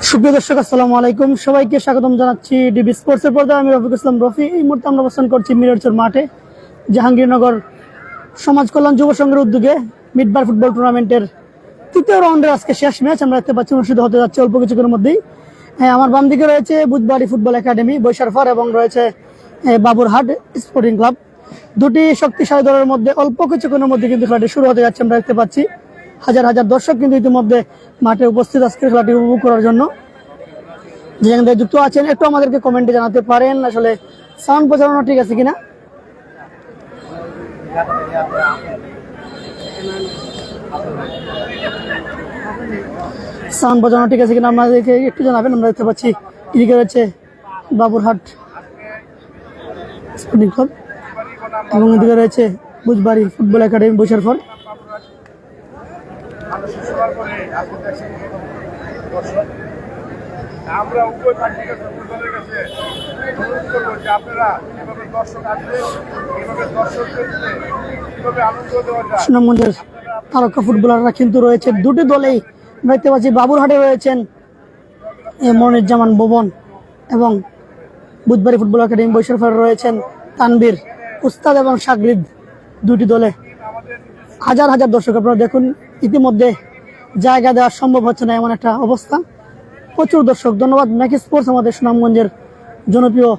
সুপ্রিয় দর্শক, আসসালামু আলাইকুম। সবাইকে স্বাগতম জানাচ্ছি ডিবি স্পোর্টসের পর্দায়। আমি রফিক ইসলাম রফি। এই মুহূর্তে আমরা অবস্থান করছি মিররচর মাঠে, জাহাঙ্গীরনগর সমাজ কল্যাণ যুব সংঘের উদ্যোগে মিডবার ফুটবল টুর্নামেন্টের তৃতীয় রাউন্ডের আজকে শেষ ম্যাচ আমরা দেখতে পাচ্ছি অনুষ্ঠিত হতে যাচ্ছে অল্প কিছুক্ষণের মধ্যেই। আমার বাম দিকে রয়েছে বুধবাড়ি ফুটবল একাডেমি বৈশারফার এবং রয়েছে বাবুরহাট স্পোর্টিং ক্লাব। দুটি শক্তিশালী দলের মধ্যে অল্প কিছুক্ষণের মধ্যে কিন্তু খেলাটি শুরু হতে যাচ্ছে। আমরা দেখতে পাচ্ছি হাজার হাজার দর্শক কিন্তু ইতিমধ্যে মাঠে উপস্থিত আজকের খেলাটি উপভোগ করার জন্য। যেখানে যুক্ত আছেন একটু আমাদেরকে কমেন্টে জানাতে পারেন আসলে সাউন্ড প্রচারণা ঠিক আছে কিনা। সাউন্ড প্রচারণা ঠিক আছে কিনা আমাদেরকে একটু জানাবেন। আমরা দেখতে পাচ্ছি এদিকে রয়েছে বাবুরহাট স্পোর্টিং ক্লাব এবং এদিকে রয়েছে বুধবাড়ি ফুটবল একাডেমি বৈশারফর। আমরা উভয় পার্টির দলের কাছে অনুরোধ করবো যে আপনারা এভাবে দর্শক আসবেন, এভাবে দর্শকদেরকে আনন্দ দেওয়া যায়। সুনামগঞ্জের তারকা ফুটবলাররা কিন্তু রয়েছে দুটি দলেই। দেখতে পাচ্ছি বাবুরহাটে রয়েছেন মনিরুজ্জামান ভুবন এবং বুধবাড়ি ফুটবল একাডেমি বৈশারফারে রয়েছেন তানবীর উস্তাদ এবং সাগরিদ। দুটি দলে হাজার হাজার দর্শক। আপনারা দেখুন ইতিমধ্যে জায়গা দেওয়া সম্ভব হচ্ছে না এমন একটা অবস্থা। প্রচুর দর্শক। ধন্যবাদ ম্যাক স্পোর্টস, আমাদের সুনামগঞ্জের জনপ্রিয়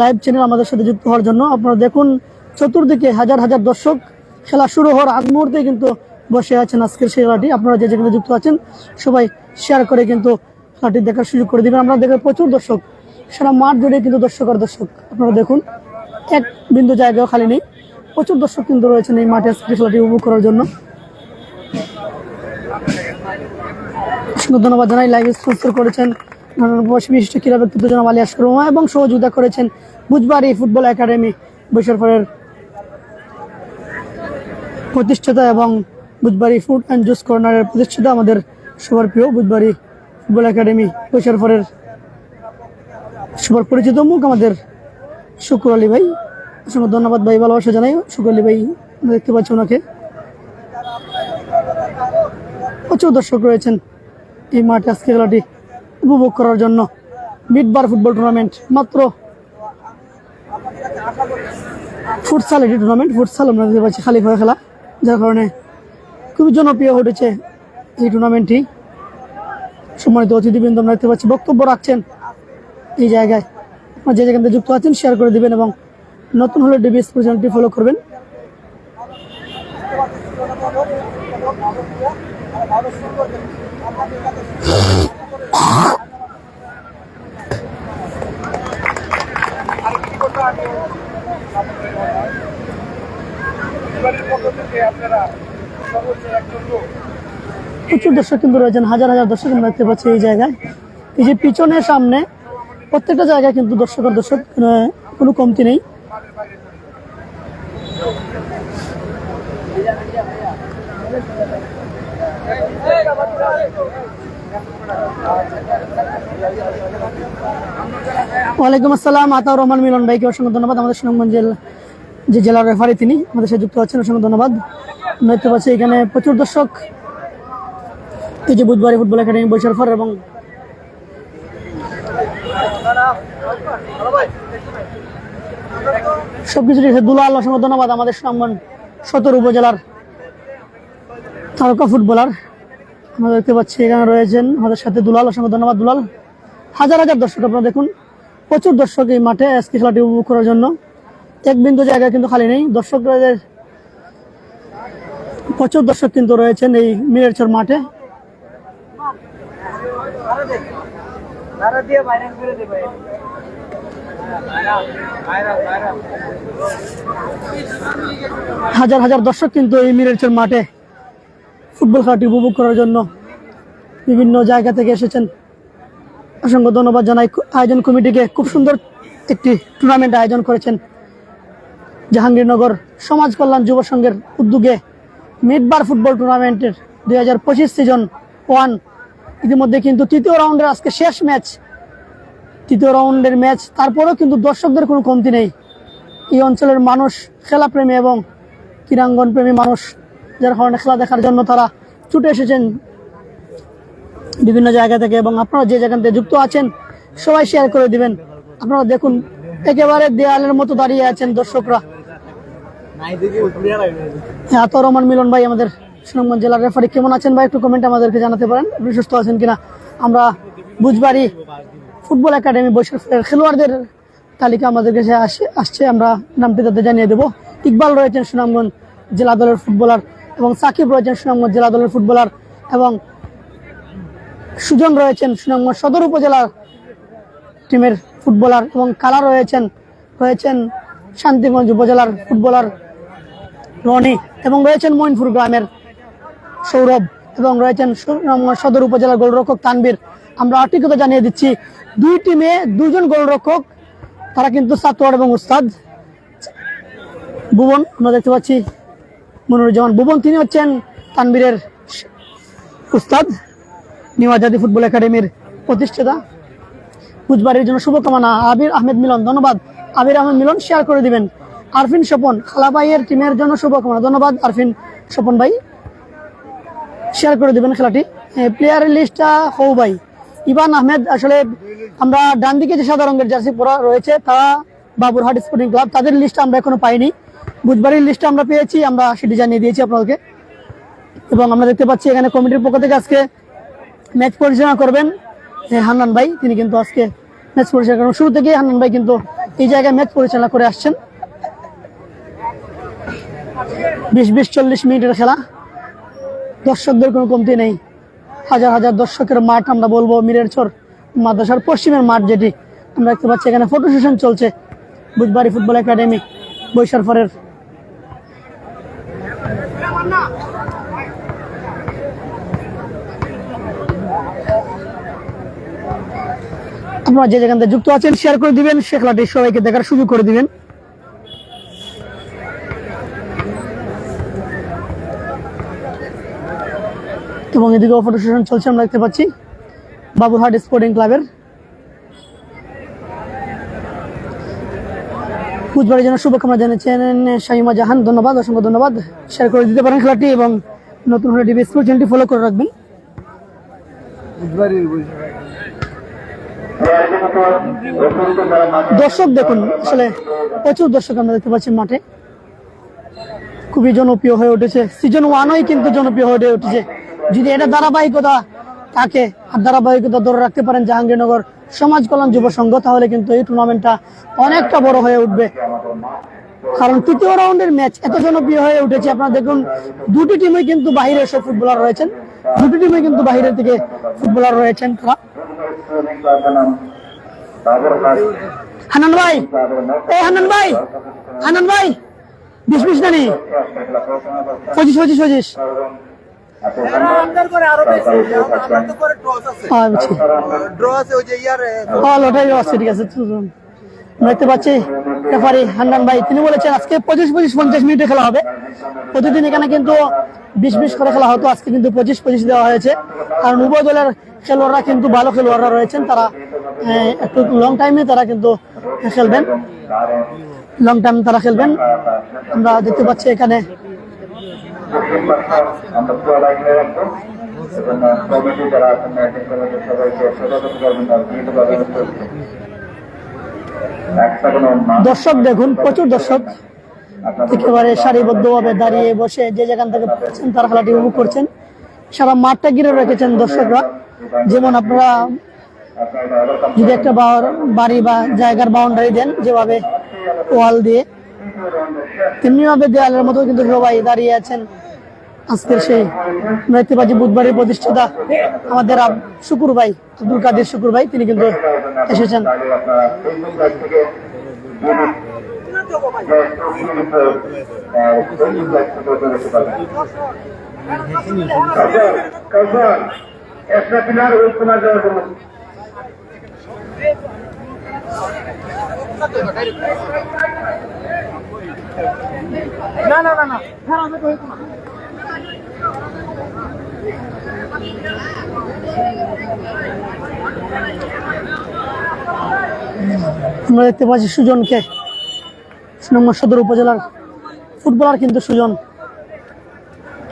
লাইভ চ্যানেল, আমাদের সাথে যুক্ত হওয়ার জন্য। আপনারা দেখুন চতুর্দিকে হাজার হাজার দর্শক। খেলা শুরু হওয়ার আগ মুহূর্তে কিন্তু বসে আছেন আজকের সেই খেলাটি। আপনারা যে যেখানে যুক্ত আছেন সবাই শেয়ার করে কিন্তু খেলাটি দেখার সুযোগ করে দিবেন। আমরা দেখবেন প্রচুর দর্শক, সারা মাঠ জুড়ে কিন্তু দর্শক আর দর্শক। আপনারা দেখুন এক বিন্দু জায়গাও খালি নেই। প্রচুর দর্শক কিন্তু রয়েছেন এই মাঠে আজকের খেলাটি উপভোগ করার জন্য। ধন্যবাদ জানাই লাইভ স্পন্সর করেছেন বিশিষ্ট ক্রীড়া ব্যক্তিত্ব জনাব আলিয়াস শর্মা এবং সহযোগিতা করেছেন বুধবাড়ি ফুটবল একাডেমি বৈশারফারের প্রতিষ্ঠাতা এবং বুধবাড়ি ফুড অ্যান্ড জুস কর্নারের প্রতিষ্ঠাতা আমাদের সবার প্রিয় বুধবাড়ি ফুটবল একাডেমি বৈশারফারের সবার পরিচিত মুখ আমাদের শুকুর আলী ভাই। অসংখ্য ধন্যবাদ ভাই, ভালোবাসা জানাই শুকুর আলী ভাই। দেখতে পাচ্ছি ওনাকে। প্রচুর দর্শক রয়েছেন এই মাঠে আজকে খেলাটি উপভোগ করার জন্য। মিডবার ফুটবল টুর্নামেন্ট, মাত্র ফুটসাল এটি টুর্নামেন্ট। ফুটসাল আমরা দেখতে পাচ্ছি খালি হয়ে খেলা, যার কারণে খুবই জনপ্রিয় হয়ে উঠেছে এই টুর্নামেন্টটি। সম্মানিত অতিথিবৃন্দ আমরা দেখতে পাচ্ছি বক্তব্য রাখছেন এই জায়গায়। আপনারা যে যেখান থেকে যুক্ত আছেন শেয়ার করে দিবেন এবং নতুন হলে ডিবি স্পোর্টস চ্যানেলটি ফলো করবেন। প্রচুর দর্শক কিন্তু রয়েছেন, হাজার হাজার দর্শক আমরা দেখতে পাচ্ছি এই জায়গায়। এই যে পিছনে সামনে প্রত্যেকটা জায়গায় কিন্তু দর্শক আর দর্শক, কোনো কমতি নেই। ওয়ালাইকুম আসসালাম। আতাউর রহমান মিলন ভাইকে অসংখ্য ধন্যবাদ। আমাদের সুনামগঞ্জের যে জেলার রেফারি তিনি আমাদের সাথে যুক্ত আছেন, অসংখ্য ধন্যবাদ। আমরা দেখতে পাচ্ছি এখানে প্রচুর দর্শক। এই যে বুধবাড়ি ফুটবল একাডেমি বৈশারফার এবং সবকিছু দুলাল, অসংখ্য ধন্যবাদ। আমাদের সুনামগঞ্জ সদর উপজেলার তারকা ফুটবলার আমরা দেখতে পাচ্ছি এখানে রয়েছেন আমাদের সাথে দুলাল, অসংখ্য ধন্যবাদ দুলাল। হাজার হাজার দর্শক আপনারা দেখুন, প্রচুর দর্শক এই মাঠে আজকে খেলাটি উপভোগ করার জন্য। এক বিন্দু জায়গা কিন্তু খালি নেই। দর্শকদের প্রচুর দর্শক কিন্তু রয়েছেন এই মিররচর মাঠে। হাজার হাজার দর্শক কিন্তু এই মিররচর মাঠে ফুটবল খেলাটি উপভোগ করার জন্য বিভিন্ন জায়গা থেকে এসেছেন। অসংখ্য ধন্যবাদ জানাই আয়োজন কমিটিকে। খুব সুন্দর একটি টুর্নামেন্ট আয়োজন করেছেন জাহাঙ্গীরনগর সমাজ কল্যাণ যুব সংঘের উদ্যোগে মিডবার ফুটবল টুর্নামেন্টের 2025 সিজন 1। ইতিমধ্যে কিন্তু তৃতীয় রাউন্ডের আজকে শেষ ম্যাচ, তৃতীয় রাউন্ডের ম্যাচ। তারপরেও কিন্তু দর্শকদের কোনো কমতি নেই। এই অঞ্চলের মানুষ খেলাপ্রেমী এবং ক্রীড়াঙ্গন প্রেমী মানুষ, যার কারণে খেলা দেখার জন্য তারা ছুটে এসেছেন বিভিন্ন জায়গা থেকে, এবং আপনারা যে জায়গা থেকে যুক্ত আছেন সবাই শেয়ার করে দিবেন। আপনারা দেখুন একেবারে দেয়ালের মতো দাঁড়িয়ে আছেন দর্শকরা। এত রহমান মিলন ভাই আমাদের সুনামগঞ্জ জেলার রেফারি, কেমন আছেন ভাই? একটু কমেন্ট আমাদেরকে জানাতে পারেন, আপনি সুস্থ আছেন কিনা। আমরা বুঝবাড়ি ফুটবল একাডেমি বৈশাখের খেলোয়াড়দের তালিকা আমাদের কাছে আসছে, আমরা নামটি তাদের জানিয়ে দেবো। ইকবাল রয়েছেন সুনামগঞ্জ জেলা দলের ফুটবলার, এবং সাকিব রয়েছেন সুনামগঞ্জ জেলা দলের ফুটবলার, এবং সুজন রয়েছেন সুনামগঞ্জ সদর উপজেলার টিমের ফুটবলার, এবং কালা রয়েছেন শান্তিগঞ্জ উপজেলার ফুটবলার রনি, এবং রয়েছেন মইনপুর গ্রামের সৌরভ, এবং রয়েছেন সুনামগঞ্জ সদর উপজেলার গোলরক্ষক তানবীর। আমরা আর্থিক কথা জানিয়ে দিচ্ছি, দুই টিমে দুজন গোলরক্ষক, তারা কিন্তু সাতোয়ার এবং উস্তাদ ভুবন, আমরা দেখতে পাচ্ছি মনিরুজ্জামান ভুবন, তিনি হচ্ছেন তানবীরের উস্তাদ, নিউ আজাদি ফুটবল একাডেমির প্রতিষ্ঠাতা। বুধবারের জন্য শুভকামনা। আবির আহমেদ মিলন, ধন্যবাদ আবির আহমেদ মিলন, শেয়ার করে দিবেন। আরফিন স্বপন, খালাবাইয়ের টিমের জন্য শুভকামনা, ধন্যবাদ আরফিন স্বপন ভাই, শেয়ার করে দিবেন খেলাটি। প্লেয়ারের লিস্টটা হৌ ভাই। ইবান আহমেদ, আসলে আমরা ডান দিকে যে সাদা রঙের জার্সি পরা রয়েছে তারা বাবুরহাট স্পোর্টিং ক্লাব, তাদের লিস্টটা আমরা এখনো পাইনি। বুধবারের লিস্টটা আমরা পেয়েছি, আমরা সেটি জানিয়ে দিয়েছি আপনাদেরকে। এবং আমরা দেখতে পাচ্ছি এখানে কমিটির পক্ষ থেকে আজকে ম্যাচ পরিচালনা করবেন হান্নান ভাই, তিনি কিন্তু আজকে ম্যাচ পরিচালনা করবেন। শুরু থেকেই হান্নান ভাই কিন্তু এই জায়গায় ম্যাচ পরিচালনা করে আসছেন। 20-40 মিনিটের খেলা, দর্শকদের কোনো কমতি নেই, হাজার হাজার দর্শকের মাঠ আমরা বলবো মিরেরচর মাদ্রাসার পশ্চিমের মাঠ, যেটি আমরা দেখতে পাচ্ছি এখানে ফটো সেশন চলছে বুধবাড়ি ফুটবল একাডেমি বৈশারফরের। আপনারা যে যেখান থেকে যুক্ত আছেন শেয়ার করে দিবেন, সে খেলাটি সবাইকে দেখার সুযোগ করে দিবেন। এবং এদিকে ফটো সেশন চলছে, আমরা দেখতে পাচ্ছি বাবুরহাট স্পোর্টিং ক্লাবের। বুধবারের জন্য শুভকামনা জানিয়েছেন শাহিমা জাহান, ধন্যবাদ, অসংখ্য ধন্যবাদ। শেয়ার করে দিতে পারেন খেলাটি, এবং নতুন হলে টিভি স্পোর্ট চ্যানেলটি ফলো করে রাখবেন। দর্শক দেখুন, আসলে প্রচুর দর্শক আমরা দেখতে পাচ্ছি মাঠে, খুবই জনপ্রিয় হয়ে উঠেছে। সিজন 1 কিন্তু জনপ্রিয় হয়ে উঠেছে। যদি এটা ধারাবাহিকতা থাকে আর ধারাবাহিকতা ধরে রাখতে পারেন জাহাঙ্গীরনগর সমাজ কল্যাণ যুব সংঘ, তাহলে কিন্তু এই টুর্নামেন্টটা অনেকটা বড় হয়ে উঠবে। কারণ তৃতীয় রাউন্ডের ম্যাচ এত জনপ্রিয় হয়ে উঠেছে। আপনারা দেখুন দুটি টিমে কিন্তু বাহিরের সব ফুটবলার রয়েছেন, দুটি টিমে কিন্তু বাহিরের থেকে ফুটবলার রয়েছেন। তারা হান্নান ভাই, এই হান্নান ভাই, হান্নান ভাই 20 নানি 25 দেখতে পাচ্ছি রেফারি হান্নান ভাই, তিনি বলেছেন আজকে 25-50 মিনিটে খেলা হবে। প্রতিদিন এখানে কিন্তু 20 করে খেলা হতো, আজকে কিন্তু 25 দেওয়া হয়েছে। কারণ উভয় দলের খেলোয়াড়রা কিন্তু ভালো খেলোয়াড়রা রয়েছেন, তারা একটু লং টাইমে তারা কিন্তু খেলবেন, লং টাইম তারা খেলবেন। আমরা দেখতে পাচ্ছি এখানে দর্শক দেখুন, প্রচুর দর্শক একেবারে সারিবদ্ধভাবে দাঁড়িয়ে বসে যে যেখান থেকে পাচ্ছেন তারা খেলাটি উপভোগ করছেন। সারা মাঠটা ঘিরে রেখেছেন দর্শকরা। যেমন আপনারা যদি একটা বাড়ি বা জায়গার বাউন্ডারি দেন যেভাবে ওয়াল দিয়ে, তেমনি ভাবে দেয়ালের মতো কিন্তু সবাই দাঁড়িয়ে আছেন। আজকের সেই দেখতে পাচ্ছি বুধবারের প্রতিষ্ঠাতা আমাদের শুকুর ভাই, আব্দুল কাদের শুকুর ভাই, তিনি কিন্তু এসেছেন। না না না না, আমরা দেখতে পাচ্ছি সুজনকে, সুনামগঞ্জ সদর উপজেলার ফুটবলার কিন্তু সুজন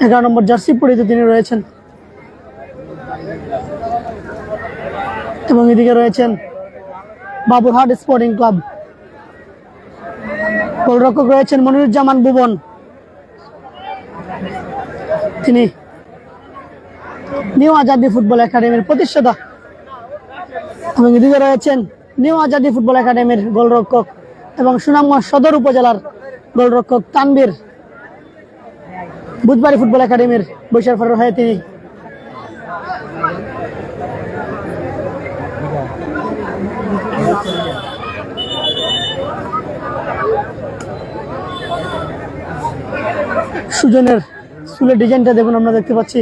11 নম্বর জার্সি পরিহিত তিনি রয়েছেন। এবং এদিকে রয়েছেন বাবুরহাট স্পোর্টিং ক্লাব। গোলরক্ষক রয়েছেন মনিরুজ্জামান ভুবন, তিনি নিউ আজাদি ফুটবল একাডেমির প্রতিষ্ঠাতা। এবং এদিকে রয়েছেন নিউ আজাদি ফুটবল একাডেমির গোলরক্ষক এবং সুনামগঞ্জ সদর উপজেলার গোলরক্ষক তানবীর, বুধবাড়ি ফুটবল একাডেমির বৈশাখ ফেরার হয়ে তিনি। সুজনের চুলের ডিজাইনটা দেখুন, আমরা দেখতে পাচ্ছি।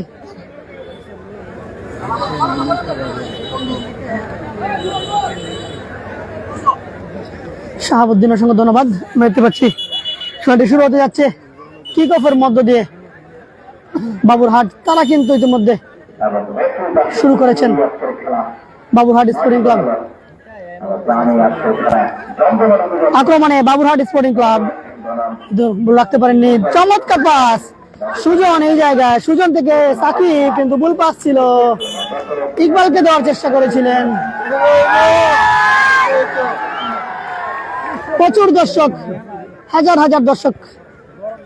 শাহাবুদ্দিন অসংখ্য ধন্যবাদ। আমরা দেখতে পাচ্ছি খেলাটি শুরু হতে যাচ্ছে কিক অফের মধ্য দিয়ে। বাবুরহাট তারা কিন্তু ইতিমধ্যে শুরু করেছেন। বাবুরহাট স্পোর্টিং ক্লাব আক্রমণে, বাবুরহাট স্পোর্টিং ক্লাব রাখতে পারেননি। চমৎকার পাস সুজন, এই জায়গায় সুজন থেকে সাকিব কিন্তু ভুল পাস ছিল, ইকবালকে দেওয়ার চেষ্টা করেছিলেন। প্রচুর দর্শক, হাজার হাজার দর্শক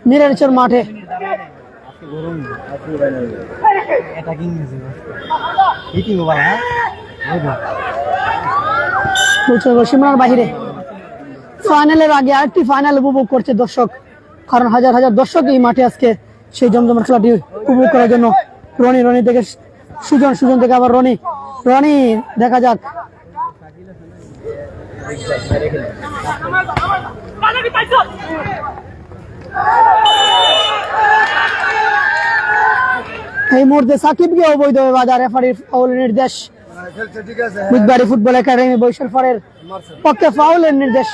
মিরাজের মাঠে। সীমানার বাহিরে ফাইনালের আগে আরেকটি ফাইনাল উপভোগ করছে দর্শক, কারণ হাজার হাজার দর্শক এই মাঠে আজকে সেই জমজমাট খেলাটি উপভোগ করার জন্য। রনি থেকে সুজন থেকে আবার রনি দেখা যাক। এই মুহূর্তে সাকিবকে অবৈধভাবে বাধা, রেফারির ফাউল নির্দেশ। বুধবাড়ি ফুটবল একাডেমি বৈশাখের পক্ষে ফাউলের নির্দেশ।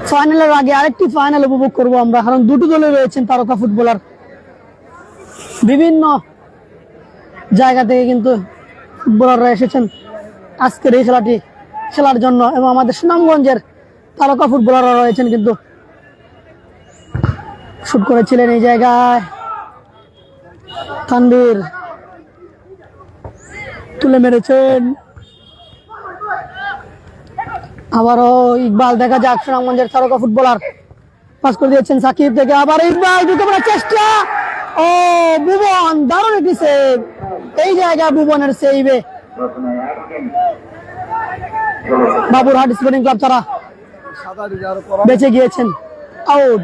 ফাইনালের আগে আরেকটি ফাইনাল উপভোগ করবো আমরা, কারণ দুটো দলে রয়েছেন তারকা ফুটবলার। বিভিন্ন জায়গা থেকে কিন্তু ফুটবলাররা এসেছেন আজকের এই খেলাটি খেলার জন্য, এবং আমাদের সুনামগঞ্জের তারকা ফুটবলাররা রয়েছেন কিন্তু শুট করেছিলেন এই জায়গায়। তানবীর তুলে মেরেছেন, আবারও ইকবাল দেখা যাক। সুনামগঞ্জের তারকা ফুটবলার পাস করে দিয়েছেন সাকিব থেকে, আবার ইকবাল ঢুকে পড়ার চেষ্টা। ও ভুবন, দারুণ একটি সেভ এই জায়গায়, ভুবনের সেভে বাবুরহাট স্পোর্টিং ক্লাব তারা বেঁচে গিয়েছেন। আউট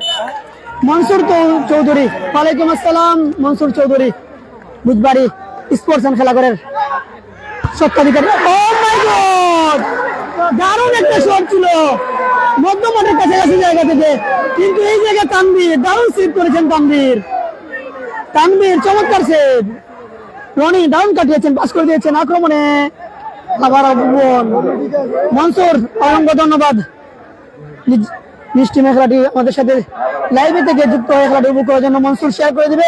মনসুর চৌধুরী। ওয়ালাইকুম আসসালাম। মনসুর চৌধুরী বুধবাড়ি স্পোর্টস অ্যান্ড খেলাঘরের স্বত্বাধিকারী। ও মাই গড, দারুণ একটা শট ছিল মধ্যমাঠের কাছাকাছি জায়গা থেকে, কিন্তু এই জায়গায় তানবীর দারুণ সেভ করেছেন। তানবীর চমৎকার সেভ। রনি দারুণ কাটিয়েছেন, পাস করে দিয়েছেন আক্রমণে। আবার মনসুর, অসংখ্য ধন্যবাদ। নিজ টিমের খেলাটি আমাদের সাথে লাইভে থেকে যুক্ত হয়ে খেলাটি উপভোগ করার জন্য মনসুর শেয়ার করে দিবে,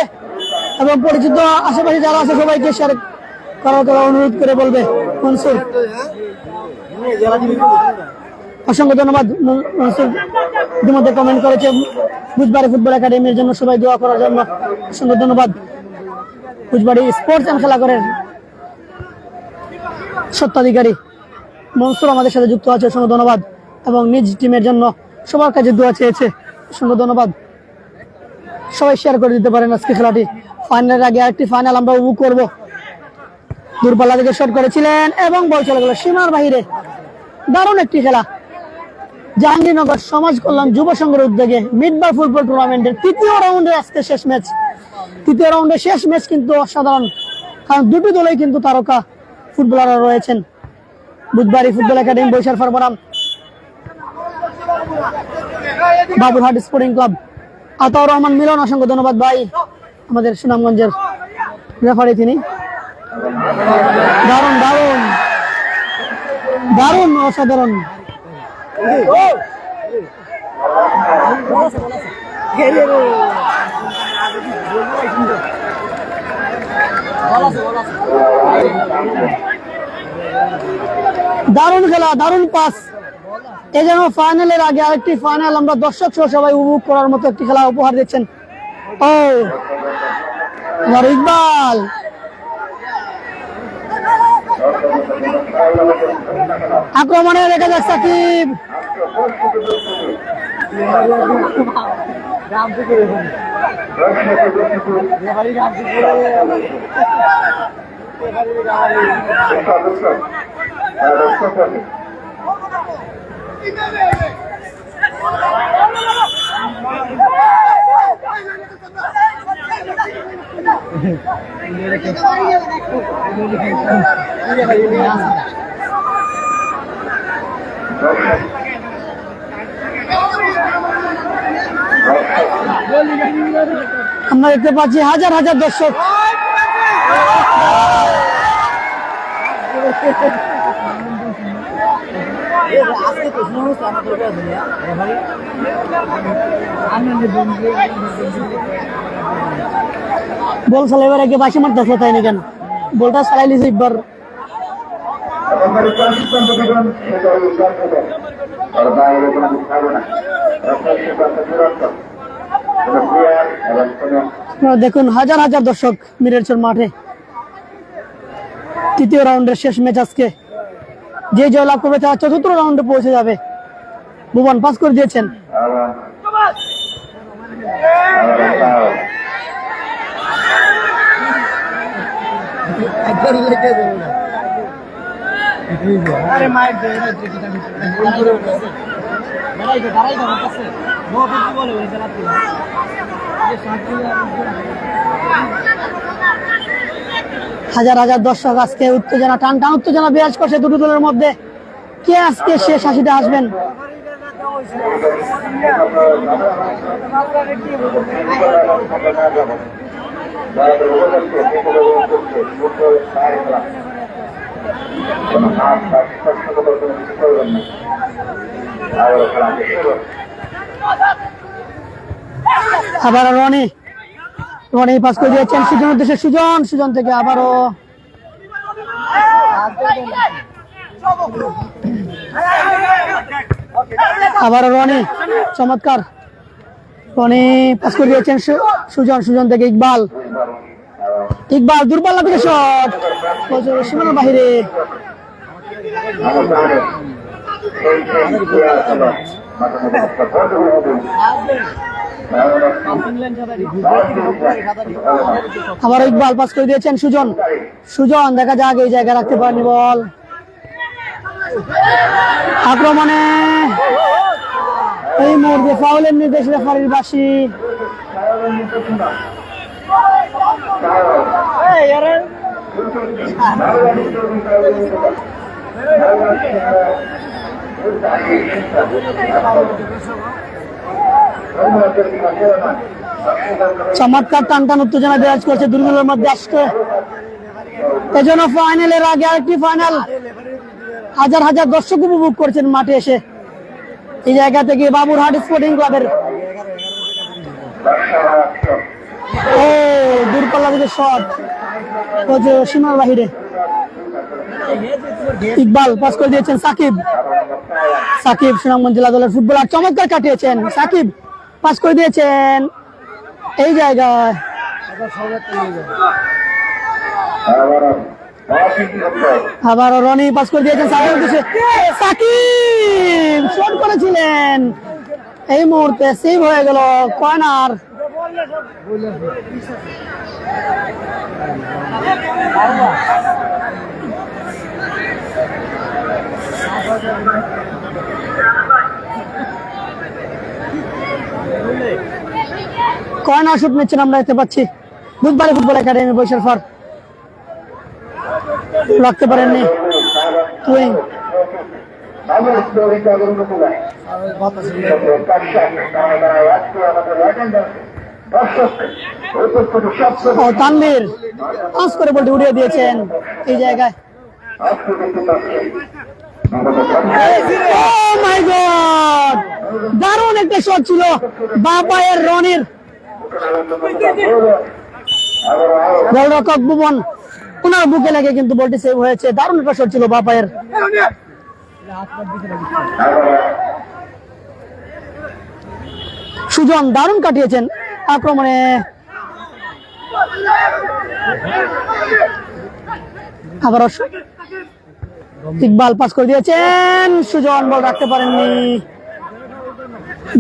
এবং পরিচিত আশেপাশে যারা আছে সবাইকে শেয়ার করার অনুরোধ করে বলবে। মনসুর, অসংখ্য ধন্যবাদ। মনসুর ইতিমধ্যে কমেন্ট করেছে বুধবাড়ি ফুটবল একাডেমির জন্য সবাই দোয়া করার জন্য, অসংখ্য ধন্যবাদ। বুধবাড়ি স্পোর্টস অ্যান্ড খেলাঘরের স্বত্বাধিকারী মনসুর আমাদের সাথে যুক্ত আছে, অসংখ্য ধন্যবাদ। এবং নিজ টিমের জন্য সবার কাছে দোয়া চেয়েছে, অসংখ্য ধন্যবাদ। সবাই শেয়ার করে দিতে পারেন আজকে খেলাটি। ফাইনালের আগে আরেকটি ফাইনাল আমরা উপভোগ করবো। দূরপাল্লা থেকে শট করেছিলেন এবং বল চলে গেল সীমার বাহিরে। দারুণ একটি খেলা। জাহাঙ্গীরনগর সমাজ কল্যাণ যুব সংঘের উদ্যোগে মিডবার ফুটবল টুর্নামেন্টের তৃতীয় রাউন্ডে আজকে শেষ ম্যাচ। তৃতীয় রাউন্ডে শেষ ম্যাচ কিন্তু অসাধারণ, কারণ দুটি দলেই কিন্তু তারকা ফুটবলাররা রয়েছেন। বুধবাড়ি ফুটবল একাডেমি বৈশাখ ফার্মারাম, বাবুরহাট স্পোর্টিং ক্লাব। আতাউর রহমান মিলন, অসংখ্য ধন্যবাদ ভাই, আমাদের সুনামগঞ্জের রেফারি তিনি। দারুণ দারুণ দারুণ, অসাধারণ। দারুণ খেলা, দারুণ পাস। এই জন্য ফাইনালের আগে আরেকটি ফাইনাল আমরা দর্শক সহ সবাই উপভোগ করার মতো একটি খেলা উপহার দিচ্ছেন। ও এবার ইকবাল আক্রমণে দেখা যাক সাকিব আমরা দেখতে পাচ্ছি হাজার হাজার দর্শক বল চালাই এবার আগে বাসি মারতেছে তাই না কেন বলটা চালাই লিছে একবার দেখুন হাজার হাজার দর্শক মিরেরচর মাঠে তৃতীয় রাউন্ডের শেষ ম্যাচ আজকে যে জয়লাভ করবে তারা চতুর্থ রাউন্ডে পৌঁছে যাবে ভুবন পাস করে দিয়েছেন হাজার হাজার দর্শক আজকে উত্তেজনা টান টান উত্তেজনা বিরাজ করছে দুটো দলের মধ্যে কে আজকে শেষ হাসিতে আসবেন আবার রনি রনি পাস করে দিয়েছেন সুজনের উদ্দেশ্যে সুজন থেকে আবারও রনি চমৎকার রনি পাস করে দিয়েছেন সুজন থেকে ইকবাল দুর্বল লাগে শট সীমানার বাহিরে আবার ইকবাল পাস করে দিয়েছেন সুজন দেখা যাক এই জায়গায় রাখতে পারেনি বল আক্রমণে এই মুহূর্তে ফাউলের নির্দেশ রেফারির বাঁশি চমৎকার টান টান উত্তেজনা বিরাজ করছে দুর্গুলোর মধ্যে আসছে এজন্য ফাইনালের আগে আরেকটি ফাইনাল হাজার হাজার দর্শক উপভোগ করছেন মাঠে এসে এই জায়গা থেকে বাবুরহাট স্পোর্টিং ক্লাবের ও দূরপাল্লা থেকে শট সীমার বাহিরে ইকবাল পাস করে দিয়েছেন সাকিব সুনামগঞ্জ জেলা দলের ফুটবলার চমৎকার কাটিয়েছেন সাকিব পাস করে দিয়েছেন এই জায়গায় আবার রনি পাস করে দিয়েছেন সাকিব শট করেছিলেন এই মুহূর্তে সেভ হয়ে গেল কর্নার কর্নার শুট নিচ্ছেন আমরা দেখতে পাচ্ছি বুধবারে ফুটবল একাডেমি বৈশাল ফর রাখতে পারেননি টুইং তানভীর পাস করে বলটি উড়িয়ে দিয়েছেন এই জায়গায় দারুণ একটা শট ছিল বাঁ পায়ের রনির গোলরক্ষক ভুবন ওনার বুকে লেগে কিন্তু বলটি সেভ হয়েছে দারুণ একটা শট ছিল বাঁ পায়ের সুজন দারুণ কাটিয়েছেন আক্রমণে আবার ইকবাল পাস করে দিয়েছেন, সুজন বল রাখতে পারেননি।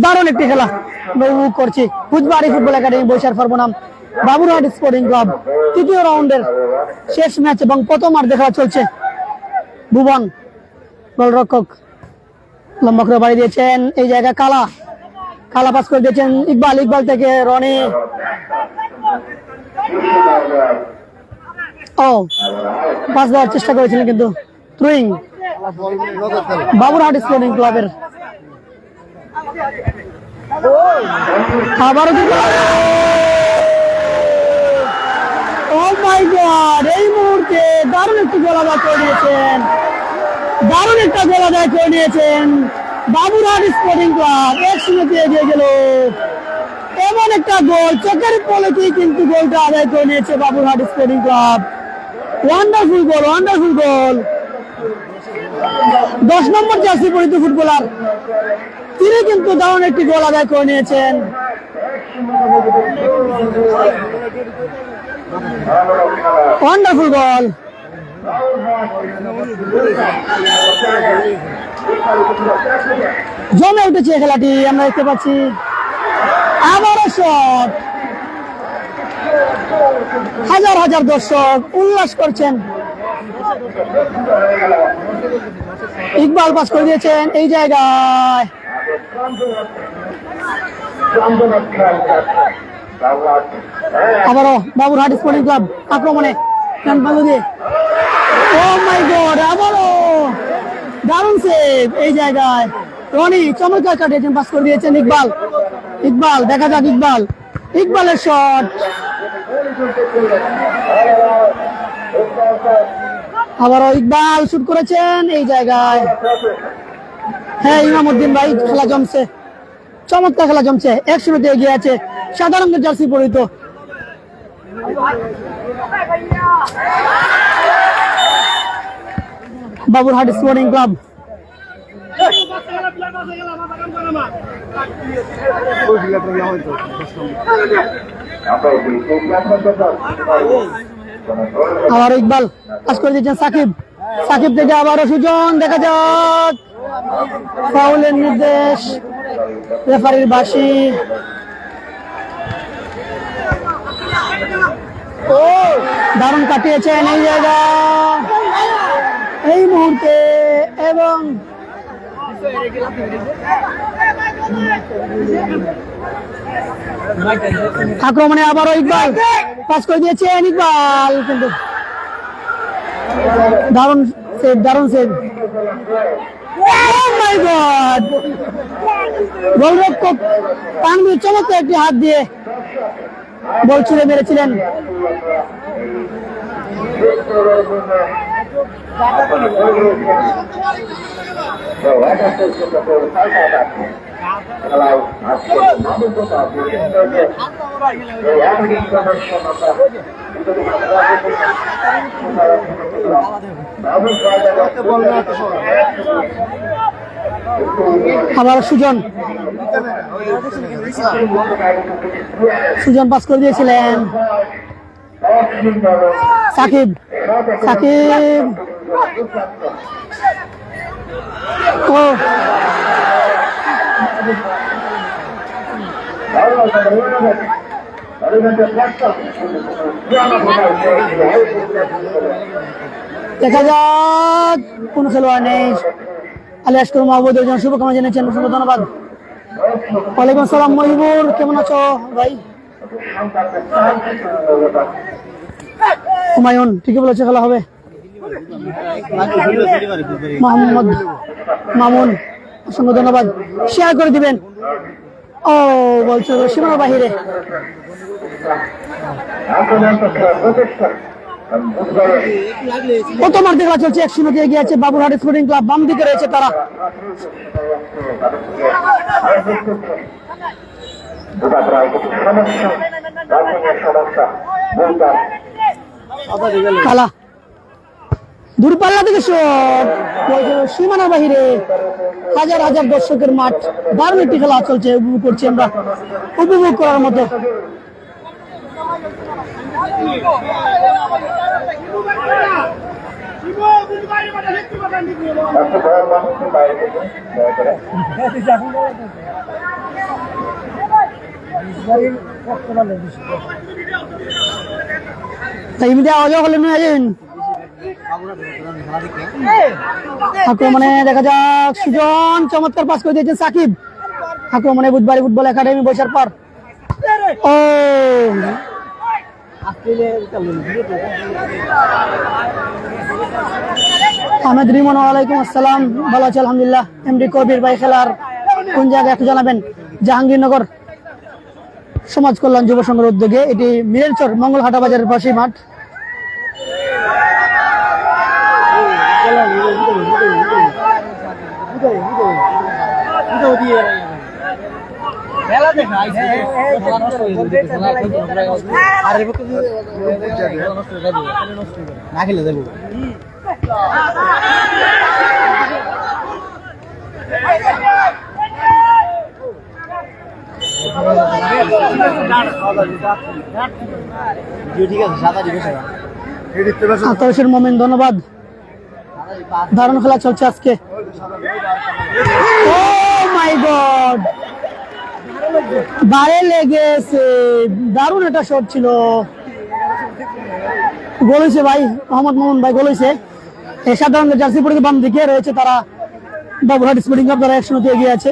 দারুণ একটি খেলা উপভোগ করছি। বুধবাড়ি ফুটবল একাডেমি বৈশাখ সর্বনাম বাবুরহাট স্পোর্টিং ক্লাব তৃতীয় রাউন্ডের শেষ ম্যাচ এবং প্রথমার্ধে খেলা চলছে। ভুবন গোলরক্ষক লম্বা করে বাড়ি দিয়েছেন, এই জায়গায় কালা কালা পাস করে দিয়েছেন ইকবাল, ইকবাল থেকে রনি। ও পাস দেওয়ার চেষ্টা করেছিলেন কিন্তু থ্রোয়িং বাবুরহাট স্পোর্টিং ক্লাবের। আবারও ও মাই গড, এই মুহূর্তে দারুণ একটি গোল আদায় করে নিয়েছেন, দারুণ একটা গোল আদায় করে নিয়েছেন বাবুরহাট স্পোর্টিং ক্লাব। 1-0 এগিয়ে গেল, এমন একটা গোল চোখের পলকেই কিন্তু গোলটা আদায় করে নিয়েছে বাবুরহাট স্পোর্টিং ক্লাব। ওয়ান্ডারফুল গোল, ওয়ান্ডারফুল গোল। 10 নম্বর জার্সি পরিহিত ফুটবলার তিনি কিন্তু দারুণ একটি গোল আদায় করে নিয়েছেন। ওয়ান্ডারফুল গোল। জমে উঠেছে খেলাটি, আমরা দেখতে পাচ্ছি। আবারও শট, হাজার হাজার দর্শক উল্লাস করছেন। ইকবাল পাস করে দিয়েছেন এই জায়গায়, আবারও বাবুরহাট স্পোর্টিং ক্লাব আক্রমণে। ও মাই গড, আবারও দারুণ সেভ এই জায়গায়। রনি চমৎকার কাটিয়েছেন, পাস করে দিয়েছেন ইকবাল। ইকবাল দেখা যাক, ইকবাল, ইকবালের শট। আবারও ইকবাল শুট করেছেন এই জায়গায়। হ্যাঁ ইমামউদ্দিন ভাই, খেলা জমছে, চমৎকার খেলা জমছে। 1-0 এগিয়ে আছে সাদা রঙের জার্সি পরিহিত বাবুরহাট স্পোর্টিং ক্লাব। আবার ইকবাল পাস করে দিয়েছেন সাকিব, সাকিব থেকে আবারও সুজন, দেখা যাক ফাউলের নির্দেশ রেফারির বাঁশি। ও দারুণ কাটিয়েছেন এই জায়গা এই মুহূর্তে, এবং আক্রমণে আবারও ইকবাল পাস করে দিয়েছেন ইকবাল, কিন্তু দারুণ সেভ, দারুণ সেভ। মাই গড, গোলরক্ষক তানভীর চমৎকার একটি হাত দিয়ে বল ছুঁড়ে মেরেছিলেন। আবার সুজন, সুজন পাস করে দিয়েছিলেন সাকিব, সাকিব ও দেখা যাক, কোন খেলোয়াড় নেই। আলিয়াসকুর মাহবুব একজন শুভকামনা জানিয়েছেন, অসংখ্য ধন্যবাদ। ওয়ালাইকুম আসসালাম মহিবুর, কেমন আছো ভাই? হুমায়ুন ঠিকই বলেছে, খেলা হবে। মোহাম্মদ মামুন অসংখ্য ধন্যবাদ, শেয়ার করে দিবেন। ও বলছো সীমানার বাহিরে। প্রথমার্ধে খেলা চলছে, 1-0 এগিয়ে আছে বাবুরহাট স্পোর্টিং ক্লাব। বাম দিকে রয়েছে তারা। খেলা দূরপাল্লা থেকে শট, সীমানার বাহিরে। হাজার হাজার দর্শকের মাঠ, দারুণ একটি খেলা চলছে, উপভোগ করছি আমরা, উপভোগ করার মতো। এমনি আওয়াজ করলেন আক্রমণে দেখা যাক সুজন চমৎকার পাস করে দিয়েছেন সাকিব। আক্রমণে বুধবাড়ি ফুটবল একাডেমি বৈশার পার। ও আহমেদ রিমন, ওয়ালাইকুম আসসালাম, ভালো আছি আলহামদুলিল্লাহ। এমডি কবির ভাই খেলার কোন জায়গায় একটু জানাবেন? জাহাঙ্গীরনগর সমাজ কল্যাণ যুব সংঘের উদ্যোগে, এটি মিরেলচর মঙ্গলহাটা বাজারের পাশেই মাঠ। আতশের মোমেন, ধন্যবাদ। দারুণ খেলা চলছে আজকে। ও মাই গড, বারে লেগেছে, দারুণ একটা শট ছিল। গোল হয়েছে ভাই, মোহাম্মদ মোহন ভাই গোল হয়েছে। সাধারণত জার্সি পরে বাম দিকে রয়েছে তারা, বাবুরহাট স্পোর্টিং ক্লাব দ্বারা 1-0 এগিয়ে আছে।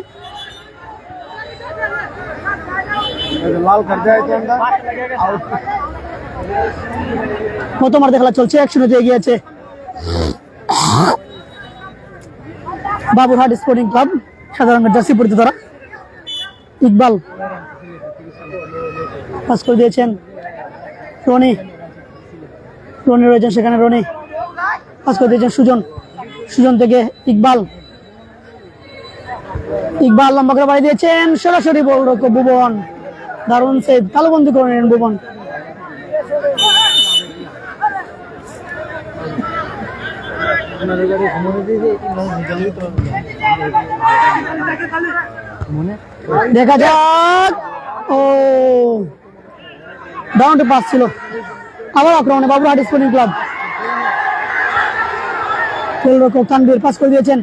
প্রথমার্ধে খেলা চলছে, 1-0 এগিয়ে আছে বাবুরহাট স্পোর্টিং ক্লাব, সাধারণ জার্সি পরিচিত তারা। ইকবাল পাস করে দিয়েছেন রনি, রনি রয়েছেন সেখানে, রনি পাস করে দিয়েছেন সুজন, সুজন থেকে ইকবাল, ইকবাল লম্বা করে বাড়ি দিয়েছেন, সরাসরি বল রক্ষক ভুবন, দারুণ সেভ, তালুবন্দি করে নিলেন ভুবন। দেখা যাক, ও ডাউন পাস ছিল। আবার আক্রমণে বাবুরহাট স্পোর্টিং ক্লাব, গোলরক্ষক তানভীর পাস করে দিয়েছেন।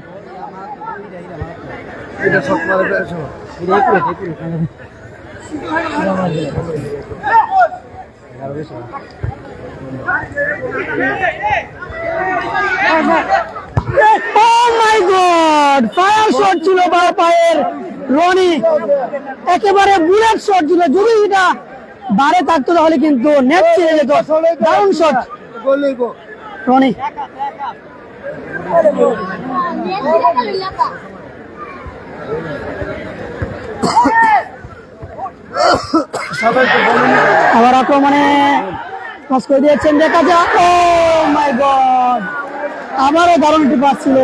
Oh my God! Fire shot ছিল বাঁ পায়ের রনি, একেবারে বুলেট শট ছিল। যদি এটা বারে থাকতো তাহলে কিন্তু নেট ছেড়ে যেত। দারুণ শট রনি। আবার আক্রমণে পাস করে দিয়েছেন, দেখা যাক। ও মাই গড, আমারও দারুণ একটি পাস ছিল।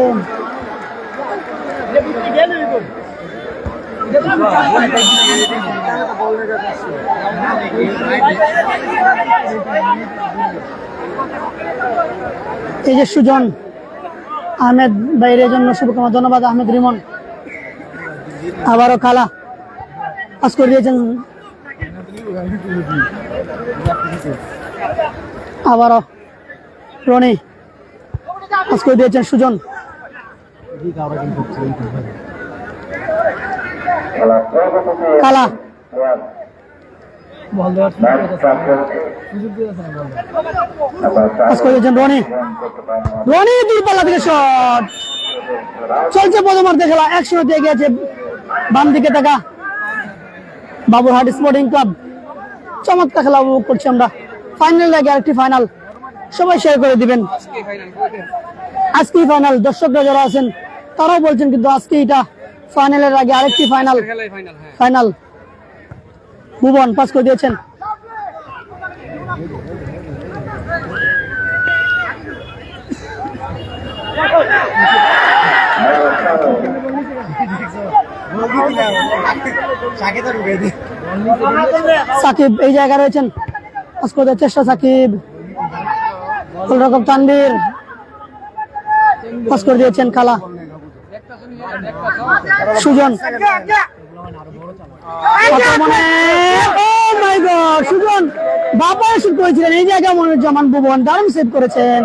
এই যে সুজন, আহমেদ বাইরের জন্য শুভকামনা, ধন্যবাদ আহমেদ রিমন। আবারও খালা পাস করে দিয়েছেন, আবারও রনি পাস করে দিয়েছেন সুজন। কালা পাস করে দিয়েছেন রনি, রনি দূরপাল্লা থেকে শট। চলছে প্রথমার্ধে খেলা, 1-0 এগিয়েছে বাম দিকে থাকা বাবুরহাট স্পোর্টিং ক্লাব। চমৎকার খেলা উপভোগ করছি আমরা। ফাইনাল লাগে, আরেকটি ফাইনাল, সবাই শেয়ার করে দিবেন। আজকেই ফাইনাল, দর্শকরা যারা আছেন তারাও বলছেন কিন্তু আজকে এটা ফাইনালের আগে আরেকটি ফাইনাল। ফাইনাল ভুবন পাস করে দিয়েছেন, সাকিব এই জায়গায় রয়েছেন, পাস করে দেওয়ার চেষ্টা সাকিব, গোলরক্ষক তানভীর পাস করে দিয়েছেন খালা, সুজন আক্রমণে ও মাই গড, সুজন বাপায় শুট করেছিলেন এই জায়গায় মনিরুজ্জামান ভুবন দারুণ সেভ করেছেন।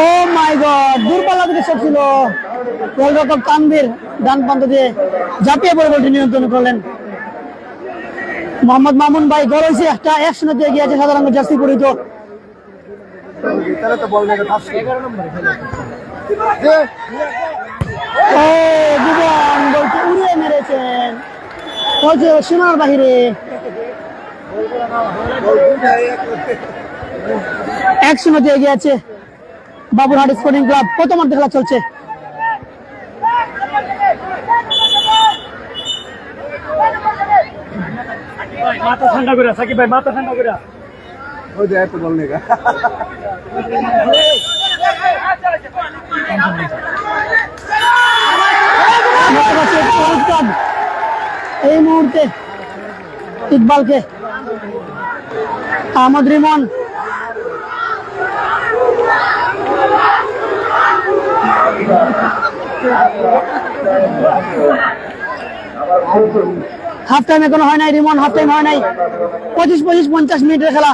ও মাই গড, দূরপাল্লা থেকে শট ছিল, গোলরক্ষক তানভীর ডান প্রান্ত দিয়ে ঝাঁপিয়ে পড়ে বলটি নিয়ন্ত্রণ করলেন। মোহাম্মদ মামুন ভাই গোল হয়েছে একটা, 1-0 এগিয়ে আছে সাদা রঙের জার্সি পরিহিত। ও ভুবন বলটি উড়িয়ে মেরেছেন, বলছে সীমার বাহিরে। 1-0 এগিয়ে আছে বাবুরহাট স্পোর্টিং ক্লাব, প্রথমার্ধে খেলা চলছে। মাথা ঠান্ডা করে সাকিব ভাই, মাথা ঠান্ডা করে। ওই যে একটু বল নেগা এই মুহূর্তে ইকবালকে আহমদ রিমন হাফ টাইম এখনো হয় নাই, রিমন হাফ টাইম হয় নাই, 25-50 মিনিটের খেলা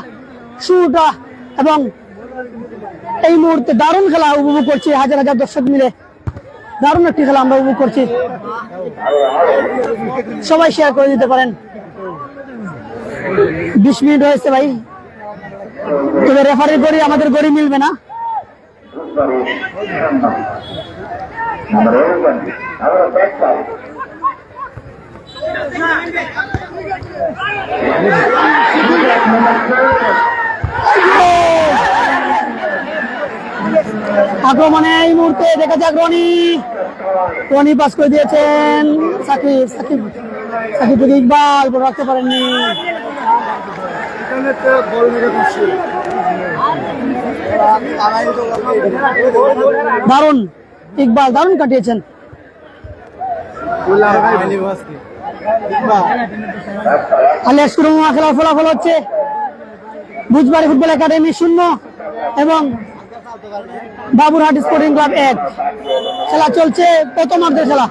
শুরুটা, এবং এই মুহূর্তে দারুণ খেলা উপভোগ করছি হাজার হাজার দর্শক মিলে, দারুণ একটি খেলা আমরা উপভোগ করছি। সবাই শেয়ার করে দিতে পারেন। 20 মিনিট হয়েছে ভাই, তবে রেফারির গড়ি আমাদের গড়ি মিলবে না। আক্রমণে এই মুহূর্তে দেখা যাক রনি পাস করে দিয়েছেন সাকিব, সাকিব থেকে ইকবাল বল রাখতে পারেননি। দারুণ ইকবাল, দারুণ কাটিয়েছেন। খেলার ফলাফল হচ্ছে বুধবাড়ি ফুটবল একাডেমি 0 এবং বাবুরহাট স্পোর্টিং ক্লাব 1। খেলা চলছে প্রথমার্ধের খেলা।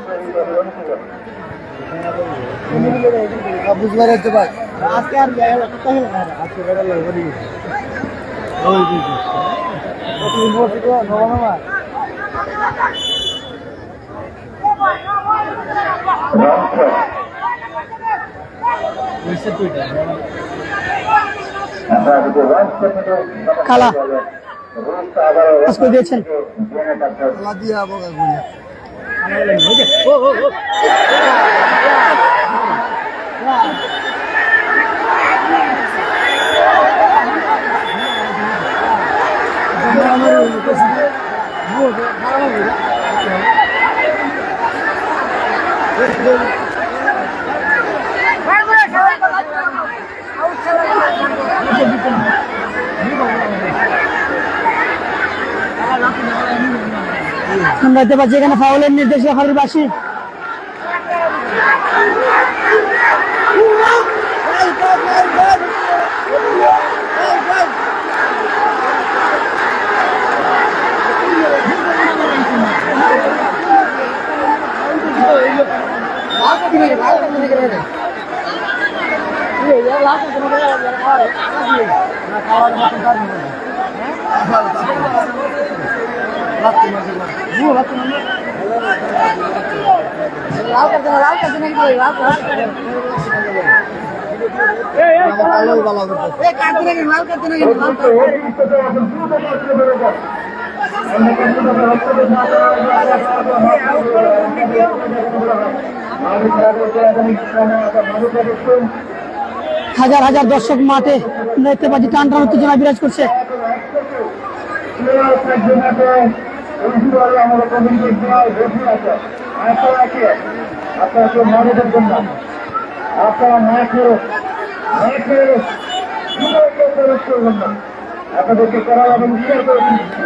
খেলা পাস করে দিয়েছেন। আমরা দেখতে পাচ্ছি এখানে ফাউলের নির্দেশ রেফারির বাসি। হাজার হাজার দর্শক মাঠে দেখতে পাচ্ছি, টান টান উত্তেজনা বিরাজ করছে। আপনারা আপনাদেরকে করা এবং শেয়ার করে দিচ্ছি।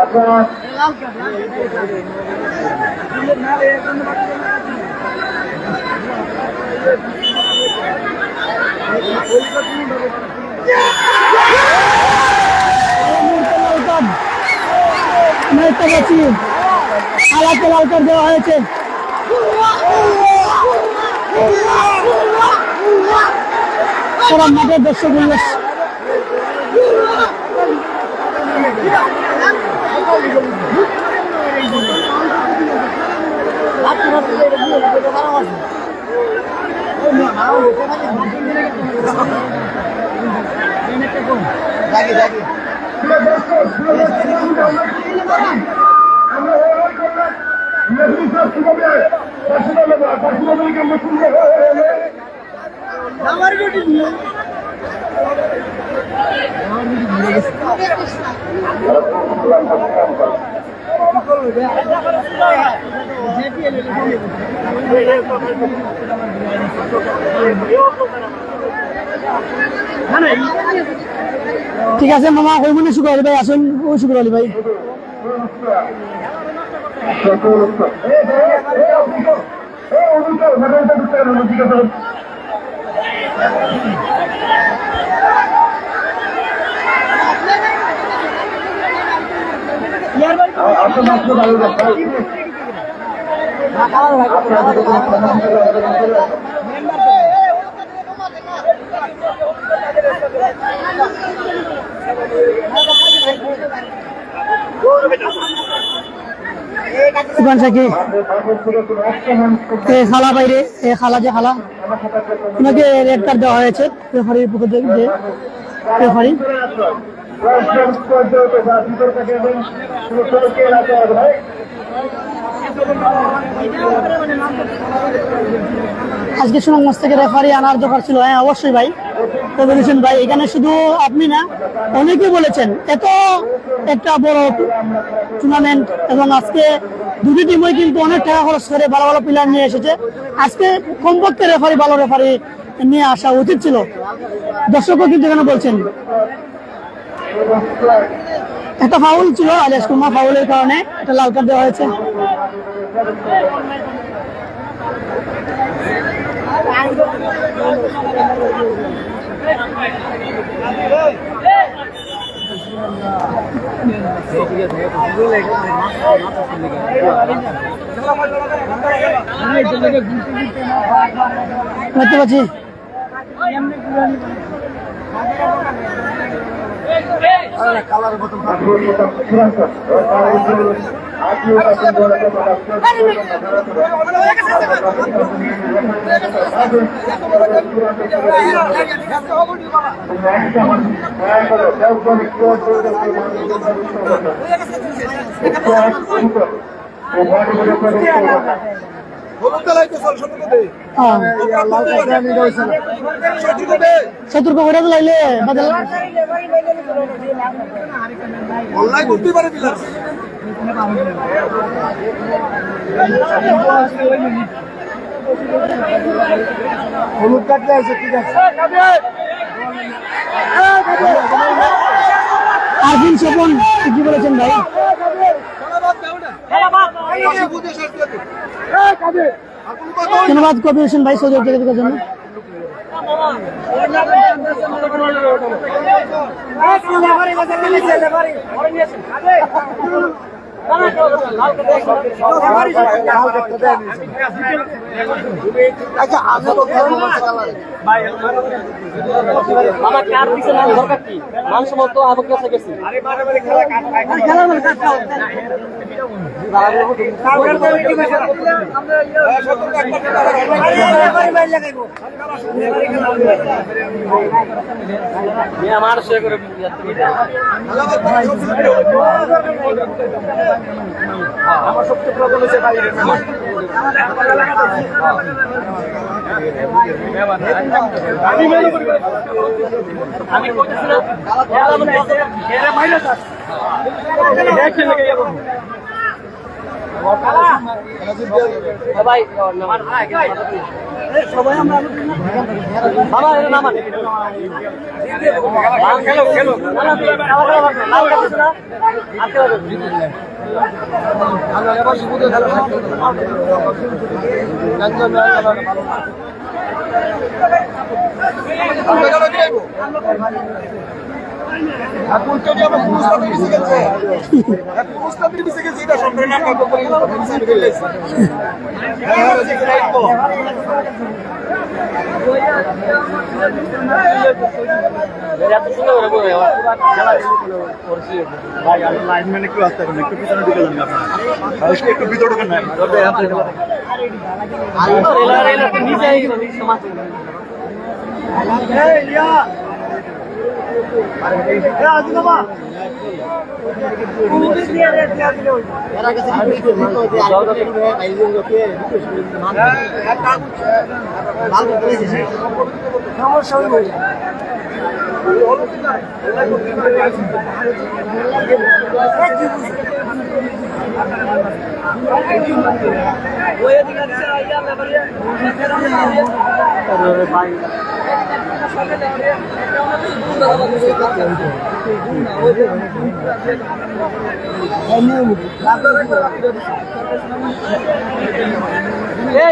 আপনারা আলাদা লাল কার্ড দেওয়া হয়েছে। পুরো মাঠের দর্শক পরিবেশ। ঠিক আছে মামা, ওই মনে শুক্র আলী ভাই আসুন, ওই শুক্র আলী ভাই। খালা বাইরে খালা যে খালা ওনাকে রেড কার্ড দেওয়া হয়েছে রেফারির পক্ষ থেকে, যে রেফারি আজকে সুনামগঞ্জ থেকে রেফারি আনার দরকার ছিল। হ্যাঁ অবশ্যই ভাই, তো বলেছেন ভাই, এখানে শুধু আপনি না অনেকেই বলেছেন এত একটা বড় টুর্নামেন্ট এবং আজকে দুটি টিমই কিন্তু অনেক টাকা খরচ করে ভালো ভালো প্লেয়ার নিয়ে এসেছে। আজকে কমপক্ষে রেফারি ভালো রেফারি নিয়ে আসা উচিত ছিল, দর্শকও কিন্তু এখানে বলছেন। একটা ফাউল ছিল আলিয়াস কুমার, ফাউলের কারণে একটা লাল কার্ড দেওয়া হয়েছে। দেখতে পাচ্ছি সতর্ক করে লাইলে হলুদ কাটলে আছে, ঠিক আছে। আরফিন স্বপন কি বলেছেন ভাই? ধন্যবাদ কবি হোসেন ভাই সৌদি আরব থেকে জন্য। আচ্ছা আমার সে করে আমার সবচেয়ে প্রবলেম হচ্ছে বাইরে আমি বলতেছিলাম এরা মাইনাস আছে ভাই সবাই আমরা বাবা এটা নামান খেলো খেলো এখন যদি আমরা মুস্তাফি মিশে গেছে মুস্তাফি মিশে গেছে এটা সম্পূর্ণ না কত করে মিশে গেছে ভাই আমি লাইনম্যান একটু আসতে পারেন একটু পিছনে ঢুকে যান আপনারা একটু ভিতরে ঢুকে নেন নিচে সমাজ